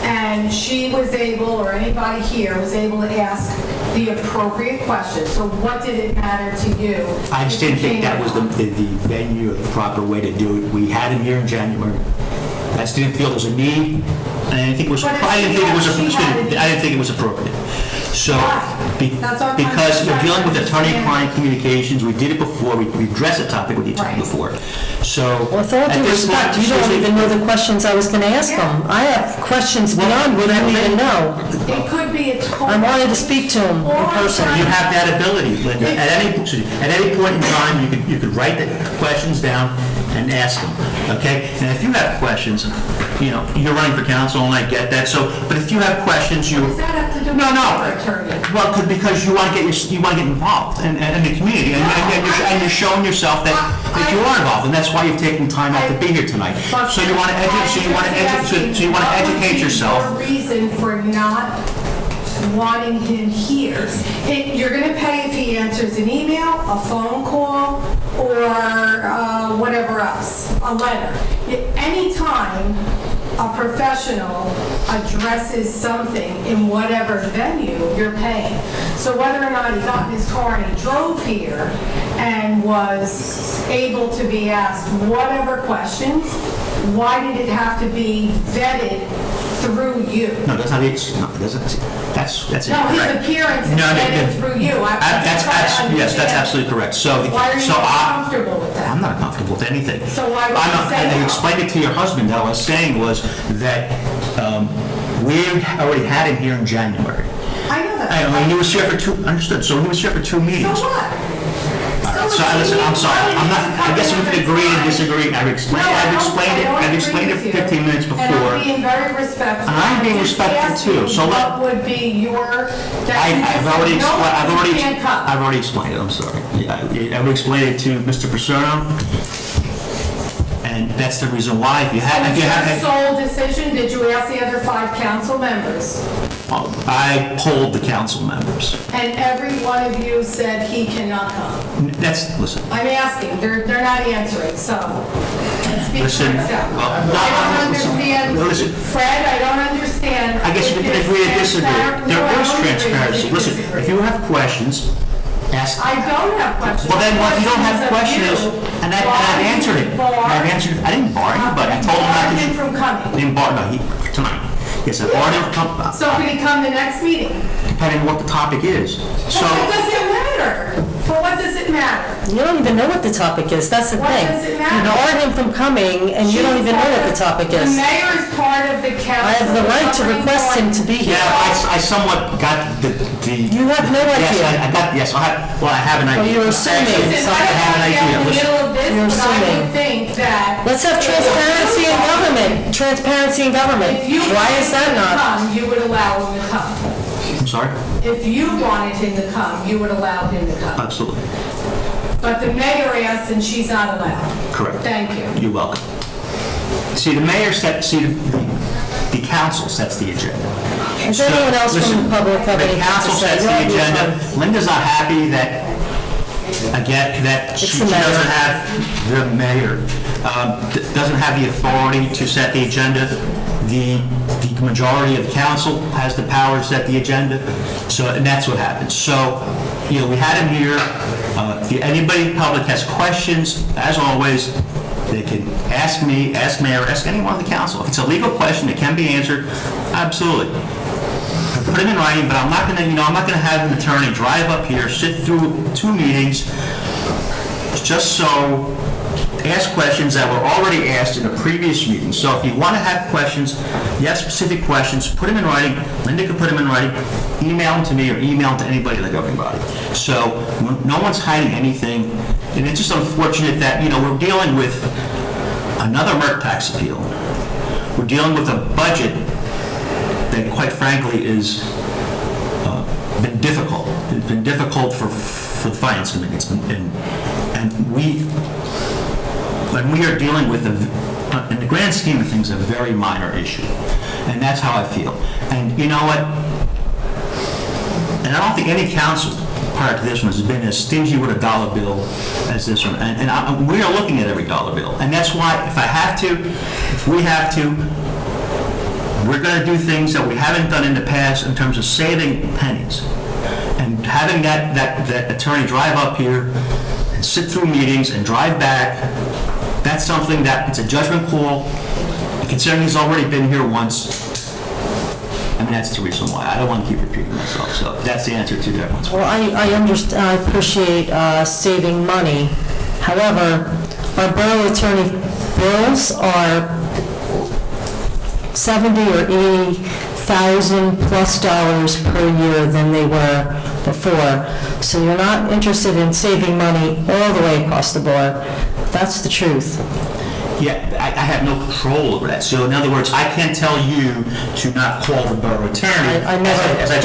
and she was able, or anybody here was able to ask the appropriate questions? So what did it matter to you? I just didn't think that was the venue or the proper way to do it. We had him here in January. I just didn't feel there was a need, and I didn't think it was, But if I didn't think it was, she had- I didn't think it was appropriate. So, That's what I'm because trying you're to dealing with understand. attorney-client communications, we did it before, we addressed the topic with the attorney Right. before. So. With all at due this point, respect, you don't even know the questions I was going to ask them. I have questions beyond what I don't even know. It could be a total. I wanted to speak to him in person. You have that ability, Linda. At any point in time, you could write the questions down and ask them, okay? And if you have questions, you're running for council, and I get that, but if you have questions, What does that have to do with No. the attorney? Well, because you want to get involved in the community, and you're showing yourself that you are involved, and that's why you've taken time out to be here tonight. So you want to educate yourself. Your reason for not wanting him here. You're going to pay if he answers an email, a phone call, or whatever else, a letter. Anytime a professional addresses something in whatever venue, you're paying. So whether or not he got in his car and he drove here and was able to be asked whatever questions, why did it have to be vetted through you? No, that's not it. No, it doesn't. That's No, his incorrect. appearance is No, vetted through you. Yes, that's absolutely correct. Why are you not comfortable with that? I'm not comfortable with anything. So why would you say I no? explained it to your husband. That I was saying was that we already had him here in January. I know that. And he was here for understood. So he was here for 2 meetings. So what? So listen, I'm sorry. I guess we can agree and disagree. I've explained it 15 minutes before. And I'm being very respectful. And I'm being just respectful asking too, so what would be your... I've already You can't come. I've already explained it, I'm sorry. Yeah, I've explained it to Mr. Paserno, and that's the reason why. If you Was have, your sole decision, did you ask the other 5 council members? I polled the council members. And every one of you said he cannot come. Listen. I'm asking, they're not answering, so speak for Listen, yourself. no, I don't understand, listen. Fred, I don't understand. I guess you can agree to disagree. There is transparency. Listen, if you have questions, ask. I don't have questions. Well, then, if you don't have questions, and I've answered it. I didn't bar anybody. I told him not to. Barred him from coming. I didn't bar, no, tonight. Yes, I barred him from coming. So can he come the next meeting? Depending on what the topic is. So, But what does it matter? But what does it matter? You don't even know what the topic is, that's the What thing. does it You matter? barred him from coming, and you don't even know what the topic The is. mayor is part of the council. I have the right to request him to be here. yeah, I somewhat got the. You have no idea. Yes, I have an idea. Well, you're assuming Listen, I I have an don't idea. get in the Listen. middle of this, You're but I assuming. would think that... Let's have transparency in government. Transparency in government. If you Why wanted is that him to not? come, you would allow him to come. I'm sorry? If you wanted him to come, you would allow him to come. Absolutely. But the mayor asked and she's not allowed. Correct. Thank you. You're welcome. See, the mayor the council sets the agenda. Does anyone else from the public have The anything to council say? sets You're on the your agenda. phone. Linda's not happy that she the mayor. doesn't have, the mayor doesn't have the authority to set the agenda. The majority of the council has the power to set the agenda, and that's what happens. So, we had him here. If anybody in the public has questions, as always, they can ask me, ask Mayor, ask anyone on the council. If it's a legal question, it can be answered, absolutely. Put it in writing, but I'm not gonna have an attorney drive up here, sit through 2 meetings, just so, ask questions that were already asked in a previous meeting. So if you want to have questions, you have specific questions, put them in writing. Linda can put them in writing, email them to me or email them to anybody, the governing body. So no one's hiding anything. And it's just unfortunate that, we're dealing with another MERT tax appeal. We're dealing with a budget that, quite frankly, is been difficult. It's been difficult for the finance committee. And we are dealing with, in the grand scheme of things, a very minor issue. And that's how I feel. And you know what? And I don't think any council prior to this one has been as stingy with a dollar bill as this one. And we are looking at every dollar bill. And that's why, if we have to, we're going to do things that we haven't done in the past in terms of saving pennies. And having that attorney drive up here and sit through meetings and drive back, that's something that, it's a judgment call. If considering he's already been here once, I mean, that's the reason why. I don't want to keep repeating myself, so that's the answer to that one. Well, I understand, I appreciate saving money. However, our borough attorney bills are $70,000 or $80,000 plus per year than they were before. So you're not interested in saving money all the way across the board. That's the truth. Yeah, I have no control over that. So in other words, I can't tell you to not call the borough attorney. I never As I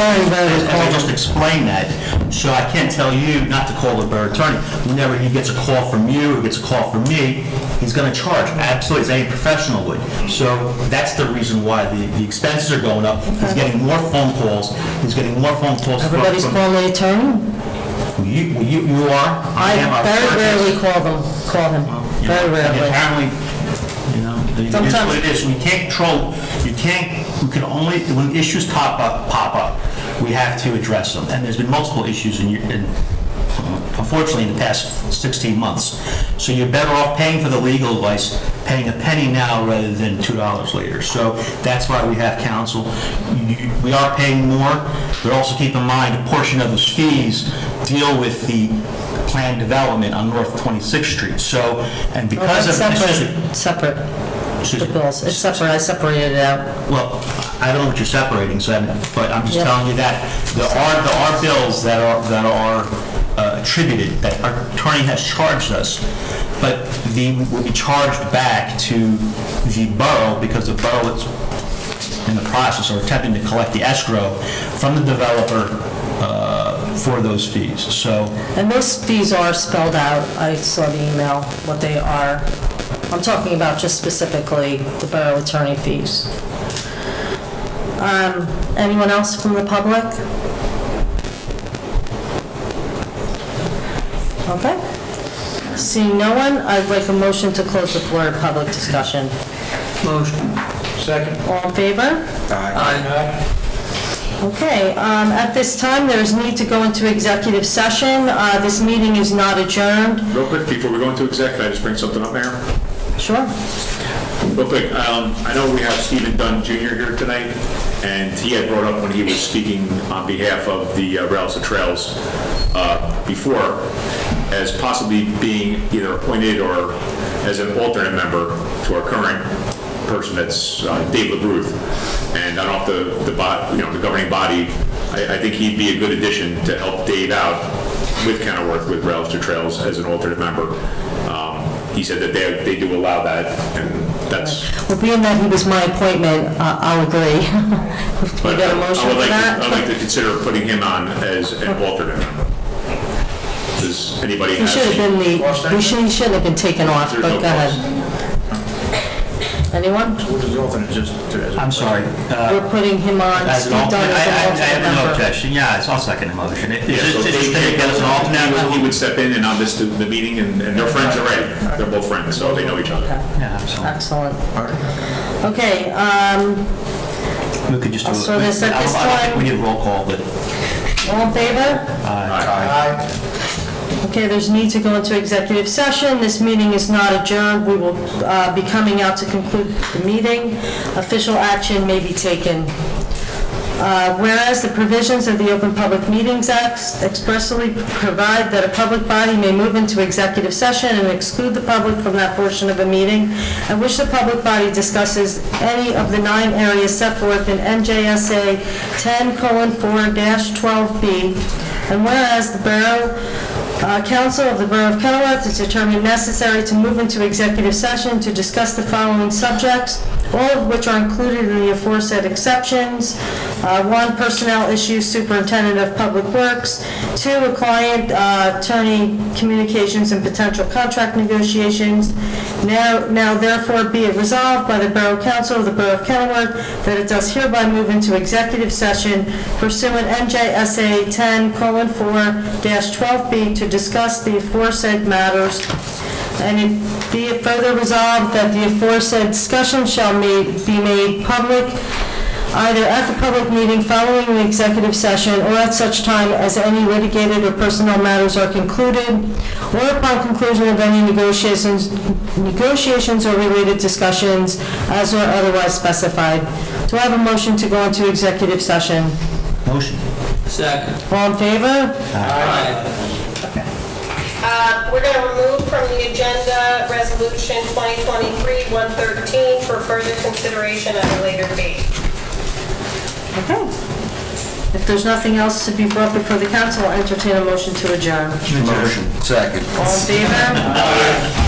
just explained that. So I can't tell you not to call the borough attorney. Whenever he gets a call from you or gets a call from me, he's going to charge. Absolutely, as any professional would. So that's the reason why the expenses are going up. He's getting more phone calls. He's getting more phone calls. Everybody's calling the attorney? You are. I very rarely call him. Very rarely. Apparently, it is what it is. We can't control, we can only, when issues pop up, we have to address them. And there's been multiple issues unfortunately in the past 16 months. So you're better off paying for the legal advice, paying a penny now rather than $2 later. So that's why we have counsel. We are paying more, but also keep in mind a portion of those fees deal with the planned development on North 26th Street. So, and because of... Separate. The bills, it's separate, I separated it out. Well, I don't know what you're separating, but I'm just telling you that there are bills that are attributed, that our attorney has charged us, but will be charged back to the borough because the borough is in the process or attempting to collect the escrow from the developer for those fees. So, and those fees are spelled out. I saw the email, what they are. I'm talking about just specifically the borough attorney fees. Anyone else from the public? Okay. Seeing no one, I'd like a motion to close the floor to public discussion. Motion. Second. All in favor? Aye. Okay, at this time, there is need to go into executive session. This meeting is not adjourned. Real quick, before we go into exec, can I just bring something up, Mayor? Sure. Real quick, I know we have Stephen Dunn Jr. here tonight, and he had brought up when he was speaking on behalf of the Rails to Trails before, as possibly being either appointed or as an alternate member to our current person, that's Dave LaBruth. And I don't know if the governing body, I think he'd be a good addition to help Dave out with Kenilworth, with Rails to Trails as an alternate member. He said that they do allow that, and that's... Well, being that he was my appointment, I'll agree. You got a motion for that? I'd like to consider putting him on as an alternate member. Does anybody have... He shouldn't have been taken off, but go ahead. Anyone? I'm sorry. We're putting him on, Steve Dunn as an I have alternate no member. objection. Yeah, I'll second the motion. Yeah, so Dave as an alternate, he would step in and I'll miss the meeting, and they're friends already. They're both friends, so they know each other. Yeah, absolutely. Excellent. Okay, We could just do it. So this at this I don't think time- we need a roll call, but... all in favor? Aye. Okay, there's need to go into executive session. This meeting is not adjourned. We will be coming out to conclude the meeting. Official action may be taken. Whereas the provisions of the Open Public Meetings Act expressly provide that a public body may move into executive session and exclude the public from that portion of a meeting in which the public body discusses any of the 9 areas set forth in NJSA 10:4-12B. And whereas the Borough Council of the Borough of Kenilworth has determined necessary to move into executive session to discuss the following subjects, all of which are included in the aforesaid exceptions. 1, personnel issues, Superintendent of Public Works. 2, a client, attorney communications and potential contract negotiations. Now therefore be it resolved by the Borough Council of the Borough of Kenilworth that it does hereby move into executive session pursuant NJSA 10:4-12B to discuss the aforesaid matters. And it be it further resolved that the aforesaid discussion shall be made public either at the public meeting following the executive session or at such time as any litigated or personnel matters are concluded, or upon conclusion of any negotiations or related discussions as or otherwise specified. Do I have a motion to go into executive session? Motion. Second. All in favor? We're going to remove from the agenda Resolution 2023-113 for further consideration at a later date. Okay. If there's nothing else to be brought before the council, I'll entertain a motion to adjourn. Motion. Second. All in favor?